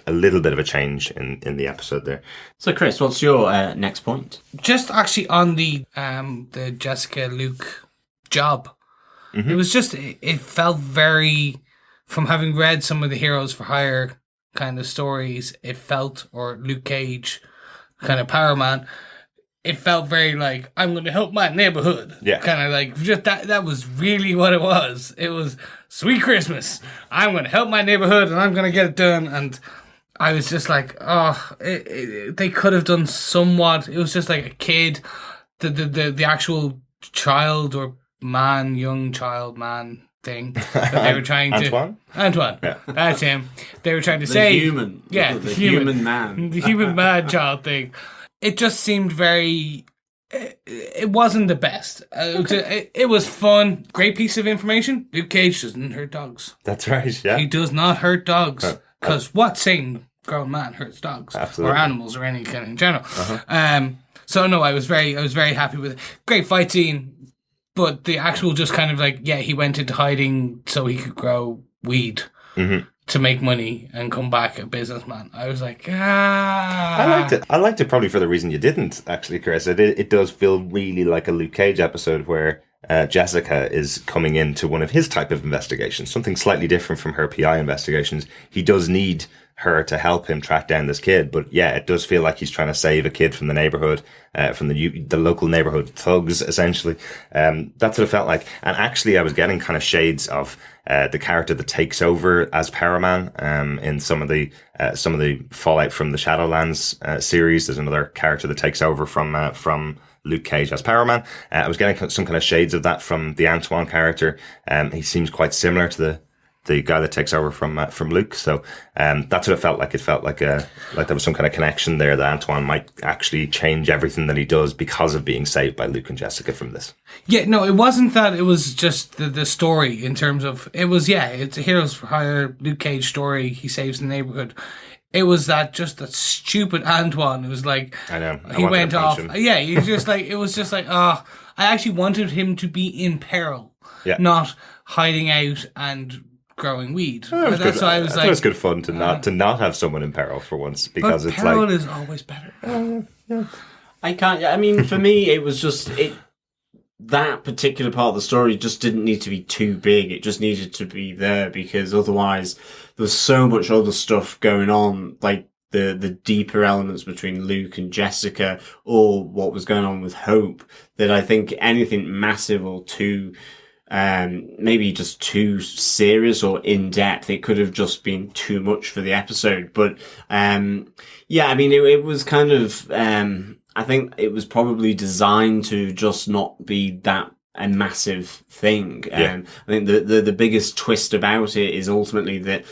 little bit of a change in the episode there. So Chris, what's your next point? Just actually on the Jessica Luke job. Mm-hmm. It was just, it felt very, from having read some of the Heroes for Hire kind of stories, it felt, or Luke Cage kind of Power Man, it felt very like, I'm going to help my neighborhood. Yeah. Kind of like, just that was really what it was. It was, sweet Christmas. I'm going to help my neighborhood and I'm going to get it done. And I was just like, they could have done somewhat. It was just like a kid, the actual child or man, young child, man, thing that they were trying to... Antoine. Yeah. That's him. They were trying to The save... human. Yeah, The human man. The human man child thing. It just seemed very... It wasn't the best. It was fun. Great piece of information. Luke Cage doesn't hurt dogs. That's right, yeah. He does not hurt dogs. Because what sane grown man hurts dogs? Absolutely. Or animals or any kind in general. So no, I was very happy with it. Great fight scene. But the actual just kind of like, he went into hiding so he could grow weed to make money and come back a businessman. I was like, I liked it. I liked it probably for the reason you didn't, actually, Chris. It does feel really like a Luke Cage episode where Jessica is coming into one of his type of investigations, something slightly different from her PI investigations. He does need her to help him track down this kid, but it does feel like he's trying to save a kid from the neighborhood, from the local neighborhood thugs, essentially. That's what it felt like. And actually, I was getting kind of shades of the character that takes over as Paraman in some of the fallout from the Shadowlands series. There's another character that takes over from Luke Cage as Paraman. I was getting some kind of shades of that from the Antoine character. He seems quite similar to the guy that takes over from Luke. So that's what it felt like. It felt like there was some kind of connection there that Antoine might actually change everything that he does because of being saved by Luke and Jessica from this. Yeah, no, it wasn't that. It was just the story in terms of, it was, it's a Heroes for Hire Luke Cage story. He saves the neighborhood. It was that stupid Antoine. It was like, I know. He went off. Yeah, he just like, it was just like, I actually wanted him to be in peril, not hiding out and growing weed. That's why I was like, it was good fun to not have someone in peril for once, because it's peril like, is always better. I mean, for me, it was just that particular part of the story just didn't need to be too big. It just needed to be there, because otherwise there was so much other stuff going on, like the deeper elements between Luke and Jessica, or what was going on with Hope, that I think anything massive or too maybe just too serious or in depth, it could have just been too much for the episode. But I mean, it was kind of I think it was probably designed to just not be that a massive thing. I think the biggest twist about it is ultimately that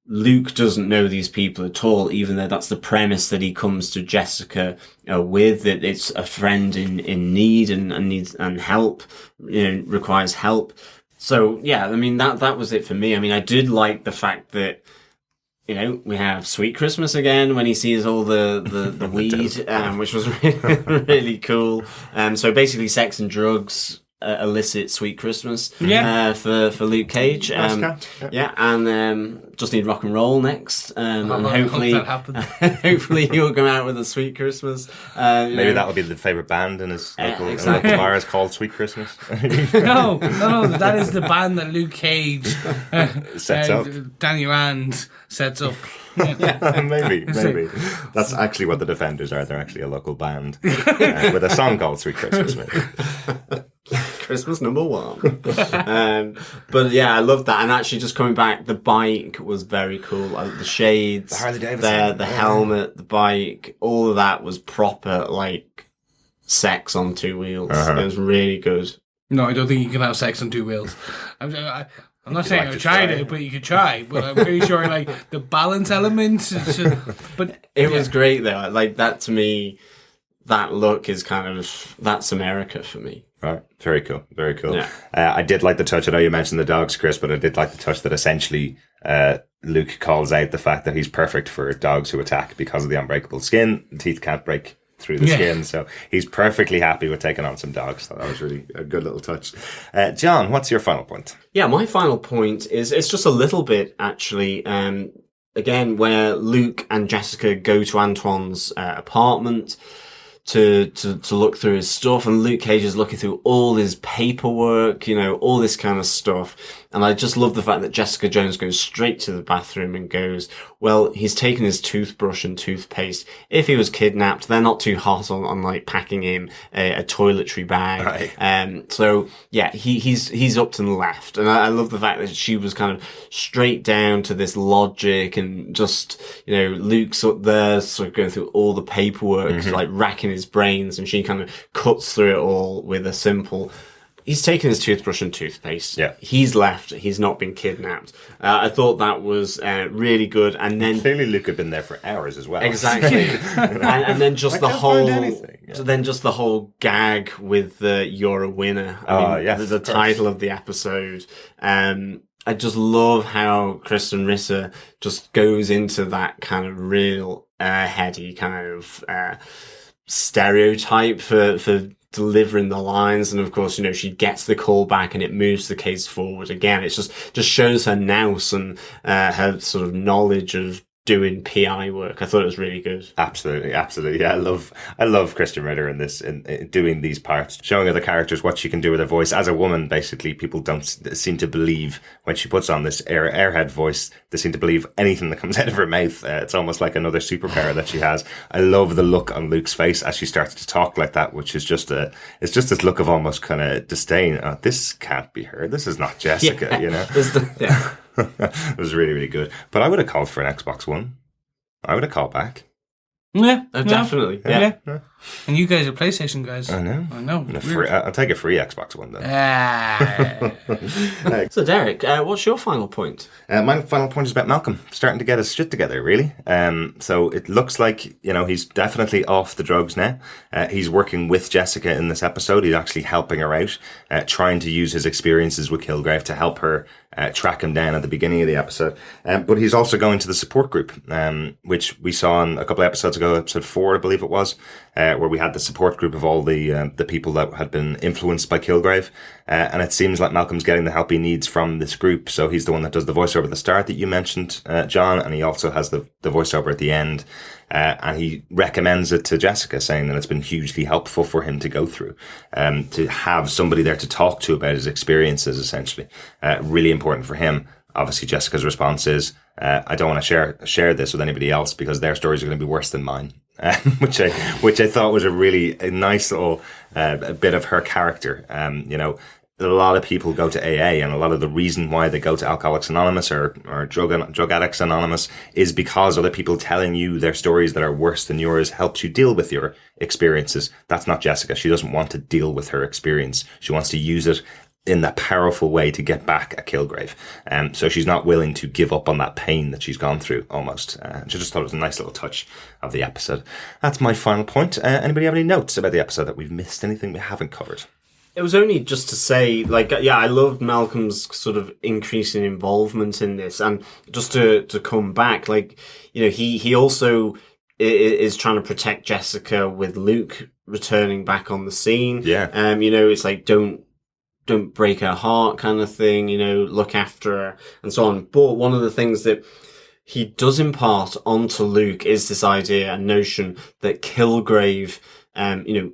Luke doesn't know these people at all, even though that's the premise that he comes to Jessica with, that it's a friend in need and needs and help, requires help. So I mean, that was it for me. I mean, I did like the fact that, we have Sweet Christmas again when he sees all the weed, which was really, really cool. So basically sex and drugs elicit Sweet Christmas for Luke Cage. And Just Need Rock and Roll next. And hopefully he'll come out with a Sweet Christmas. Maybe that will be the favourite band in his local bar is called Sweet Christmas. No, that is the band that Luke Cage sets up. Danny Rand sets up. Maybe. That's actually what the Defenders are. They're actually a local band with a song called Sweet Christmas. Maybe. Christmas #1. But I love that. And actually, just coming back, the bike was very cool. The shades, the Harley Davidson, the helmet, the bike, all of that was proper, like, sex on two wheels. It was really good. No, I don't think you can have sex on two wheels. I'm not saying I've tried it, but you could try. But I'm pretty sure, like, the balance element. But it was great though. Like, that to me, that look is kind of, that's America for me. Right. Very cool. Very cool. Yeah. I did like the touch. I know you mentioned the dogs, Chris, but I did like the touch that essentially Luke calls out the fact that he's perfect for dogs who attack because of the unbreakable skin. The teeth can't break through the skin. So he's perfectly happy with taking on some dogs. So that was really a good little touch. John, what's your final point? Yeah, my final point is, it's just a little bit, actually, again, where Luke and Jessica go to Antoine's apartment to look through his stuff, and Luke Cage is looking through all his paperwork, all this kind of stuff. And I just love the fact that Jessica Jones goes straight to the bathroom and goes, well, he's taken his toothbrush and toothpaste. If he was kidnapped, they're not too hot on like packing him a toiletry bag. Right. So he's up to the left. And I love the fact that she was kind of straight down to this logic, and just, Luke's up there sort of going through all the paperwork, like racking his brains, and she kind of cuts through it all with a simple, He's taken his toothbrush and toothpaste. Yeah. He's left. He's not been kidnapped. I thought that was really good. And then Clearly Luke had been there for hours as well. exactly, and then just the can't whole, find anything. Yeah. then just the whole gag with the "You're a winner." Yes, the of course. title of the episode. I just love how Kristen Ritter just goes into that kind of real heady kind of stereotype for delivering the lines, and of course, she gets the call back and it moves the case forward again. It's just shows her nous and her sort of knowledge of doing PI work. I thought it was really good. Absolutely. Yeah, I love Kristen Ritter in this, in doing these parts, showing other characters what she can do with her voice. As a woman, basically, people don't seem to believe when she puts on this airhead voice. They seem to believe anything that comes out of her mouth. It's almost like another superpower that she has. I love the look on Luke's face as she started to talk like that, which is just it's just this look of almost kind of disdain. Oh, this can't be her. This is not Jessica. Yeah. It was really, really good. But I would have called for an Xbox One. I would have called back. Yeah, Definitely. Yeah. And you guys are PlayStation guys. I know. I'll take a free Xbox One then. So, Derek, what's your final point? My final point is about Malcolm starting to get his shit together, really. So it looks like, he's definitely off the drugs now. He's working with Jessica in this episode. He's actually helping her out, trying to use his experiences with Kilgrave to help her track him down at the beginning of the episode. But he's also going to the support group, which we saw in a couple of episodes ago, episode 4, I believe it was, where we had the support group of all the people that had been influenced by Kilgrave. And it seems like Malcolm's getting the help he needs from this group. So he's the one that does the voiceover at the start that you mentioned, John, and he also has the voiceover at the end. And he recommends it to Jessica, saying that it's been hugely helpful for him to go through, to have somebody there to talk to about his experiences, essentially. Really important for him. Obviously, Jessica's response is, I don't want to share this with anybody else because their stories are going to be worse than mine. Which I thought was a nice little bit of her character. A lot of people go to AA, and a lot of the reason why they go to Alcoholics Anonymous or Drug Addicts Anonymous is because other people telling you their stories that are worse than yours helps you deal with your experiences. That's not Jessica. She doesn't want to deal with her experience. She wants to use it in that powerful way to get back at Kilgrave. So she's not willing to give up on that pain that she's gone through, almost. I just thought it was a nice little touch of the episode. That's my final point. Anybody have any notes about the episode that we've missed? Anything we haven't covered? It was only just to say, I loved Malcolm's sort of increasing involvement in this. And just to come back, he also is trying to protect Jessica with Luke returning back on the scene. Yeah. It's like, don't break her heart kind of thing, look after her and so on. But one of the things that he does impart onto Luke is this idea and notion that Kilgrave,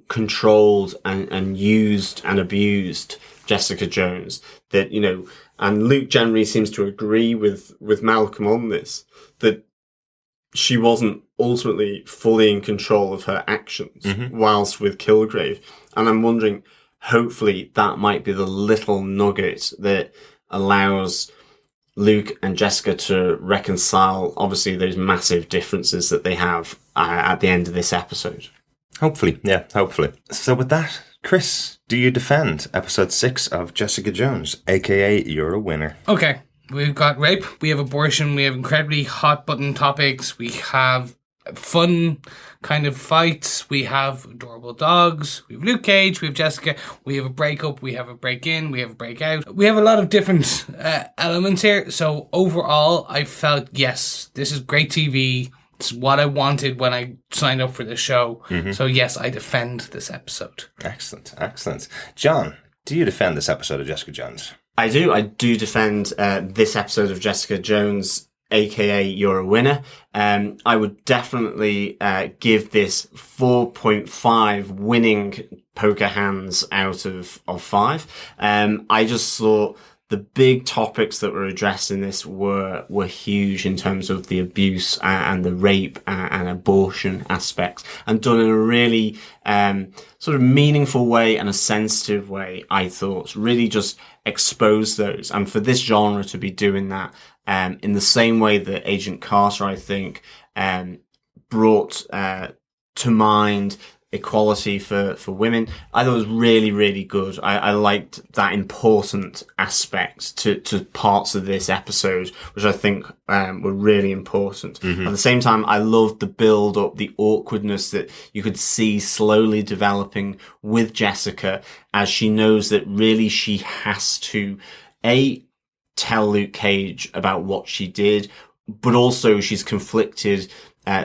controlled and used and abused Jessica Jones. That, and Luke generally seems to agree with Malcolm on this, that she wasn't ultimately fully in control of her actions whilst with Kilgrave. And I'm wondering, hopefully that might be the little nugget that allows Luke and Jessica to reconcile, obviously, those massive differences that they have at the end of this episode. Hopefully. So with that, Chris, do you defend episode 6 of Jessica Jones, aka You're a Winner? Okay, we've got rape, we have abortion, we have incredibly hot button topics, we have fun kind of fights, we have adorable dogs, we have Luke Cage, we have Jessica, we have a breakup, we have a break-in, we have a break-out. We have a lot of different elements here. So overall, I felt, yes, this is great TV. It's what I wanted when I signed up for the show. So yes, I defend this episode. Excellent. John, do you defend this episode of Jessica Jones? I do defend this episode of Jessica Jones, aka You're a Winner. I would definitely give this 4.5 winning poker hands out of 5. I just thought the big topics that were addressed in this were huge in terms of the abuse and the rape and abortion aspects, and done in a really sort of meaningful way and a sensitive way. I thought really just expose those, and for this genre to be doing that in the same way that Agent Carter, I think, brought to mind equality for women. I thought it was really, really good. I liked that important aspect to parts of this episode, which I think were really important. At the same time, I loved the build up, the awkwardness that you could see slowly developing with Jessica as she knows that really she has to tell Luke Cage about what she did, but also she's conflicted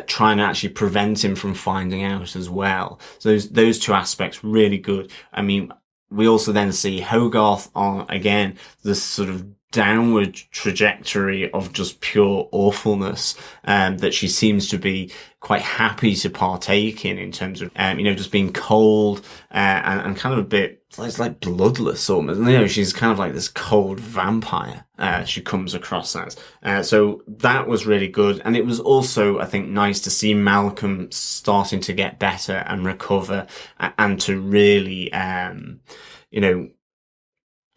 trying to actually prevent him from finding out as well. So those two aspects really good. I mean, we also then see Hogarth on, again, this sort of downward trajectory of just pure awfulness, that she seems to be quite happy to partake in terms of, just being cold, and kind of a bit, it's like bloodless almost. And, she's kind of like this cold vampire, she comes across as. So that was really good. And it was also, I think, nice to see Malcolm starting to get better and recover and to really,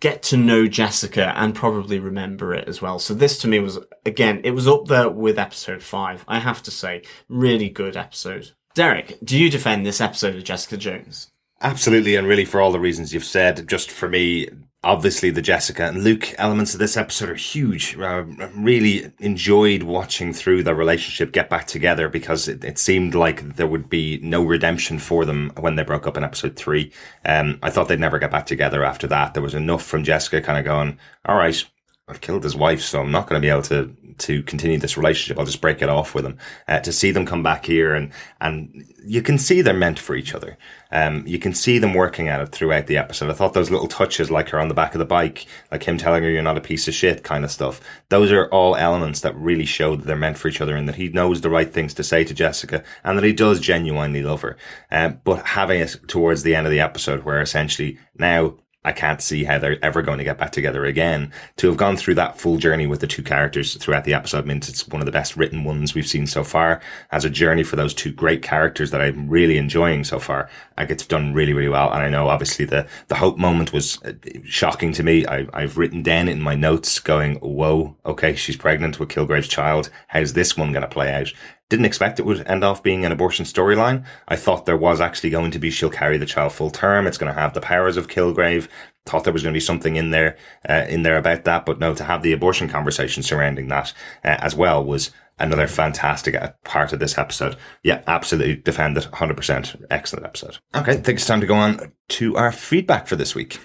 get to know Jessica and probably remember it as well. So this to me was, again, it was up there with episode 5. I have to say, really good episode. Derek, do you defend this episode of Jessica Jones? Absolutely, and really for all the reasons you've said. Just for me, obviously the Jessica and Luke elements of this episode are huge. Really enjoyed watching through their relationship get back together, because it seemed like there would be no redemption for them when they broke up in episode 3. I thought they'd never get back together after that. There was enough from Jessica kind of going, all right, I've killed his wife, so I'm not going to be able to continue this relationship. I'll just break it off with him. To see them come back here and you can see they're meant for each other. You can see them working at it throughout the episode. I thought those little touches, like her on the back of the bike, like him telling her you're not a piece of shit kind of stuff, those are all elements that really show that they're meant for each other and that he knows the right things to say to Jessica and that he does genuinely love her. But having it towards the end of the episode where essentially now I can't see how they're ever going to get back together again. To have gone through that full journey with the two characters throughout the episode means it's one of the best written ones we've seen so far. As a journey for those two great characters that I'm really enjoying so far, like it's done really, really well. And I know obviously the Hope moment was shocking to me. I've written down in my notes going, whoa, okay, she's pregnant with Kilgrave's child. How's this one going to play out? Didn't expect it would end off being an abortion storyline. I thought there was actually going to be she'll carry the child full term. It's going to have the powers of Kilgrave. Thought there was going to be something in there about that, but no, to have the abortion conversation surrounding that as well was another fantastic part of this episode. Yeah, absolutely defend it. 100%. Excellent episode. Okay, I think it's time to go on to our feedback for this week.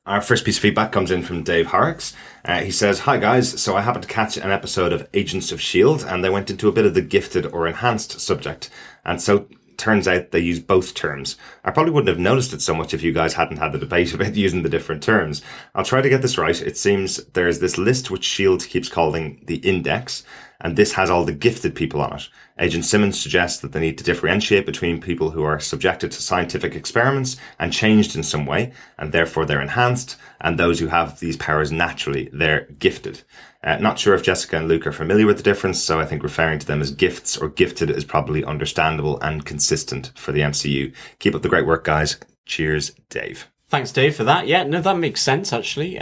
Our first piece of feedback comes in from Dave Horrocks. He says, hi guys, so I happened to catch an episode of Agents of S.H.I.E.L.D. and they went into a bit of the gifted or enhanced subject. And so turns out they use both terms. I probably wouldn't have noticed it so much if you guys hadn't had the debate about using the different terms. I'll try to get this right. It seems there's this list which S.H.I.E.L.D. keeps calling the index, and this has all the gifted people on it. Agent Simmons suggests that they need to differentiate between people who are subjected to scientific experiments and changed in some way, and therefore they're enhanced, and those who have these powers naturally, they're gifted. Not sure if Jessica and Luke are familiar with the difference, so I think referring to them as gifts or gifted is probably understandable and consistent for the MCU. Keep up the great work, guys. Cheers, Dave. Thanks, Dave, for that. Yeah, no, that makes sense, actually.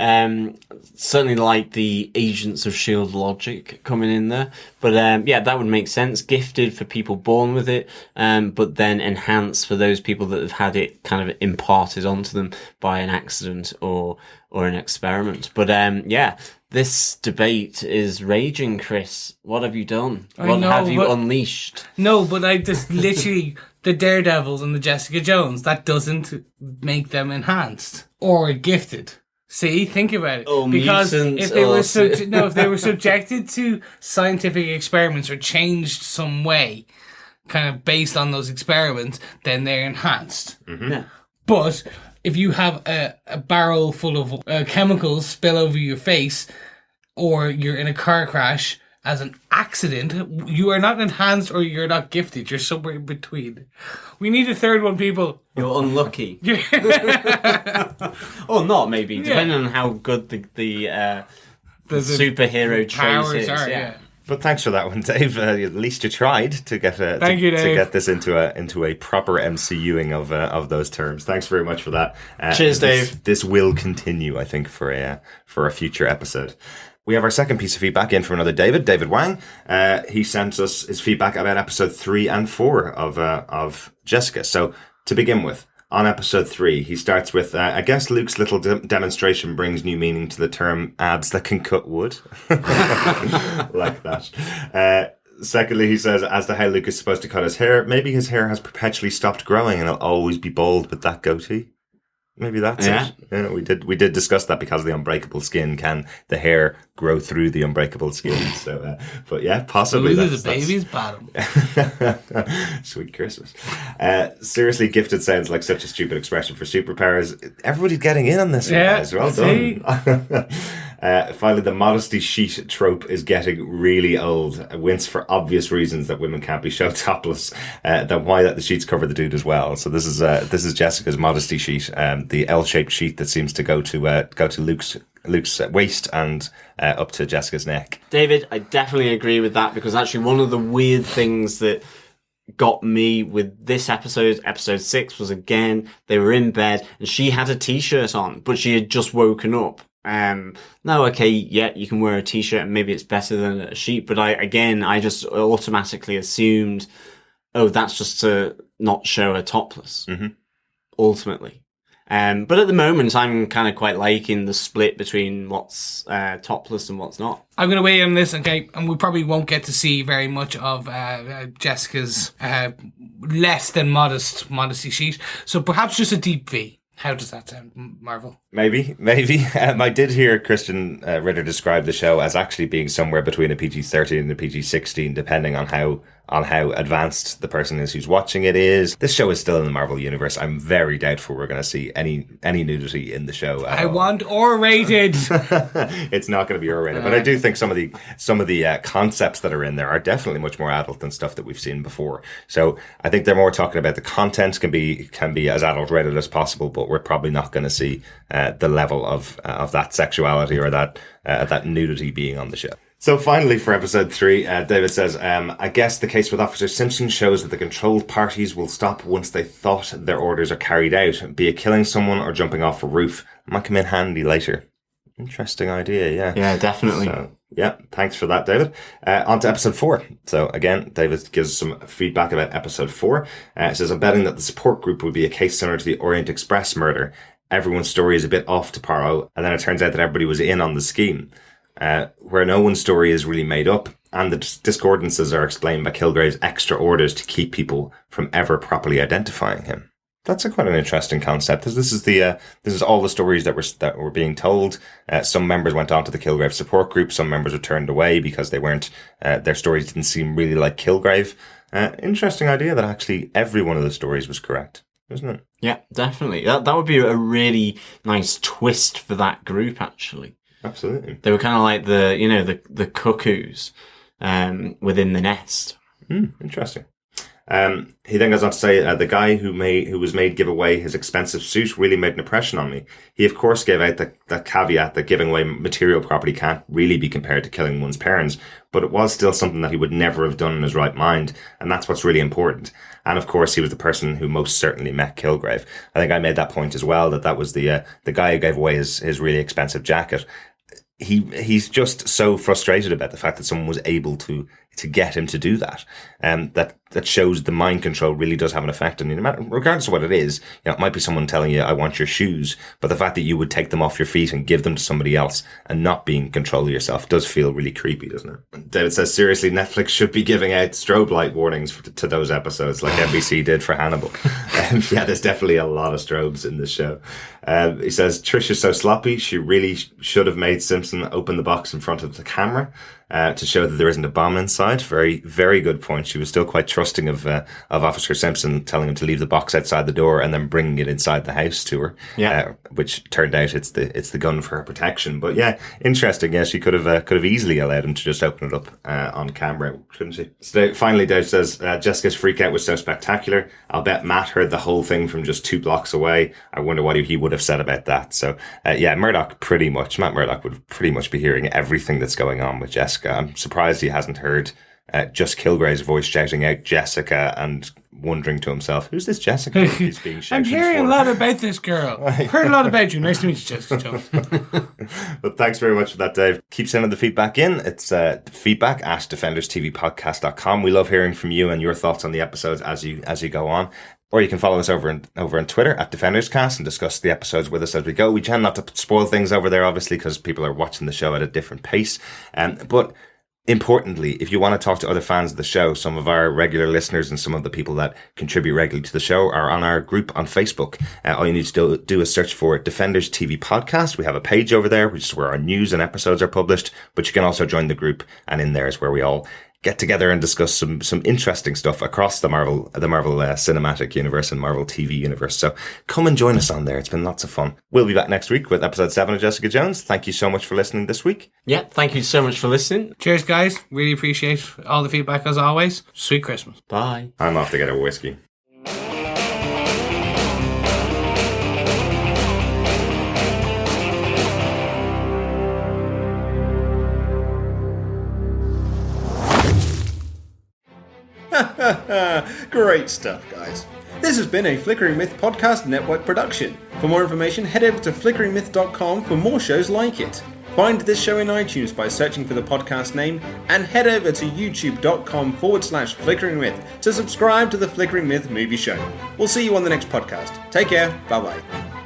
Certainly like the Agents of S.H.I.E.L.D. logic coming in there. But yeah, that would make sense. Gifted for people born with it, but then enhanced for those people that have had it kind of imparted onto them by an accident or an experiment. But yeah, this debate is raging, Chris. What have you done? What have you unleashed? No, but I just literally... the Daredevils and the Jessica Jones, that doesn't make them enhanced or gifted. See, think about it. Oh, because mutant, if they were if they were subjected to scientific experiments or changed some way, kind of based on those experiments, then they're enhanced. Mm-hmm. Yeah. But if you have a barrel full of chemicals spill over your face, or you're in a car crash as an accident, you are not enhanced or you're not gifted. You're somewhere in between. We need a third one, people. You're unlucky. Or not, maybe, depending on how good the superhero powers trait is. are. Yeah. But thanks for that one, Dave. At least you tried to get Thank you, Dave. to get this into a proper MCUing of those terms. Thanks very much for that. Cheers, Dave. This will continue, I think, for a future episode. We have our second piece of feedback in from another David Wang. He sent us his feedback about episode 3 and 4 of Jessica. So To begin with, on episode 3, he starts with, I guess Luke's little demonstration brings new meaning to the term abs that can cut wood. Like that. Secondly, he says, as to how Luke is supposed to cut his hair, maybe his hair has perpetually stopped growing and he'll always be bald with that goatee. Maybe that's it. Yeah, we did discuss that because of the unbreakable skin. Can the hair grow through the unbreakable skin? So, but yeah, possibly. That's the baby's bottom. Sweet Christmas. Seriously, gifted sounds like such a stupid expression for superpowers. Everybody's getting in on this, guys. Well done. Finally, the modesty sheet trope is getting really old. I wince for obvious reasons that women can't be shown topless. Then why that the sheets cover the dude as well. So this is Jessica's modesty sheet, the L-shaped sheet that seems to go to Luke's waist and up to Jessica's neck. David, I definitely agree with that, because actually one of the weird things that got me with this episode 6, was, again, they were in bed and she had a t-shirt on, but she had just woken up. No, okay, yeah, you can wear a t-shirt and maybe it's better than a sheet, but I just automatically assumed, oh, that's just to not show her topless, ultimately. But at the moment, I'm kind of quite liking the split between what's topless and what's not. I'm going to weigh in on this, okay, and we probably won't get to see very much of Jessica's less than modesty sheet, so perhaps just a deep V. How does that sound, Marvel? Maybe. I did hear Christian Ritter describe the show as actually being somewhere between a PG-13 and a PG-16, depending on how advanced the person is who's watching it is. This show is still in the Marvel universe. I'm very doubtful we're going to see any nudity in the show. I want R-rated. It's not going to be R-rated, but I do think some of the concepts that are in there are definitely much more adult than stuff that we've seen before. So I think they're more talking about the content can be as adult rated as possible, but we're probably not going to see the level of that sexuality or that nudity being on the show. So finally, for episode 3, David says, I guess the case with Officer Simpson shows that the controlled parties will stop once they thought their orders are carried out, be it killing someone or jumping off a roof. Might come in handy later. Interesting idea, yeah. Yeah, definitely. So, yeah, thanks for that, David. On to episode 4. So again, David gives some feedback about episode 4. It says, I'm betting that the support group would be a case similar to the Orient Express murder. Everyone's story is a bit off to Poirot, and then it turns out that everybody was in on the scheme. Where no one's story is really made up, and the discordances are explained by Kilgrave's extra orders to keep people from ever properly identifying him. That's quite an interesting concept. This is all the stories that were being told. Some members went on to the Kilgrave support group. Some members were turned away because they weren't. Their stories didn't seem really like Kilgrave. Interesting idea that actually every one of the stories was correct, isn't it? Yeah, definitely. That would be a really nice twist for that group, actually. Absolutely. They were kind of like the cuckoos within the nest. Interesting. He then goes on to say, the guy who was made give away his expensive suit really made an impression on me. He, of course, gave out the caveat that giving away material property can't really be compared to killing one's parents, but it was still something that he would never have done in his right mind, and that's what's really important. And, of course, he was the person who most certainly met Kilgrave. I think I made that point as well, that was the guy who gave away his really expensive jacket. He's just so frustrated about the fact that someone was able to get him to do that. That shows the mind control really does have an effect on you. No matter, regardless of what it is, it might be someone telling you, I want your shoes, but the fact that you would take them off your feet and give them to somebody else and not be in control of yourself does feel really creepy, doesn't it? David says, seriously, Netflix should be giving out strobe light warnings to those episodes like NBC did for Hannibal. Yeah, there's definitely a lot of strobes in this show. He says, Trish is so sloppy, she really should have made Simpson open the box in front of the camera. To show that there isn't a bomb inside. Very, very good point. She was still quite trusting of Officer Simpson telling him to leave the box outside the door and then bringing it inside the house to her. Yeah. Which turned out it's the gun for her protection. But yeah, interesting. Yeah, she could have easily allowed him to just open it up on camera, couldn't she? So finally, Dave says, Jessica's freak out was so spectacular. I'll bet Matt heard the whole thing from just 2 blocks away. I wonder what he would have said about that. So yeah, Matt Murdock would pretty much be hearing everything that's going on with Jessica. I'm surprised he hasn't heard just Kilgrave's voice shouting out Jessica and wondering to himself, who's this Jessica he's being shouted I'm hearing a lot about this girl. I've heard a lot about you. Nice to meet you, Jessica. Well, thanks very much for that, Dave. Keep sending the feedback in. It's feedback at defenderstvpodcast.com. We love hearing from you and your thoughts on the episodes as you go on. Or you can follow us over on Twitter at DefendersCast and discuss the episodes with us as we go. We tend not to spoil things over there, obviously, because people are watching the show at a different pace. But importantly, if you want to talk to other fans of the show, some of our regular listeners and some of the people that contribute regularly to the show are on our group on Facebook. All you need to do is search for Defenders TV Podcast. We have a page over there, which is where our news and episodes are published. But you can also join the group, and in there is where we all get together and discuss some interesting stuff across the Marvel cinematic universe and Marvel TV universe. So come and join us on there. It's been lots of fun. We'll be back next week with episode 7 of Jessica Jones. Thank you so much for listening this week. Yeah, thank you so much for listening. Cheers, guys. Really appreciate all the feedback as always. Sweet Christmas. Bye. I'm off to get a whiskey. Great stuff, guys. This has been a Flickering Myth Podcast Network production. For more information, head over to flickeringmyth.com for more shows like it. Find this show in iTunes by searching for the podcast name, and head over to youtube.com/Flickering Myth to subscribe to the Flickering Myth movie show. We'll see you on the next podcast. Take care. Bye bye.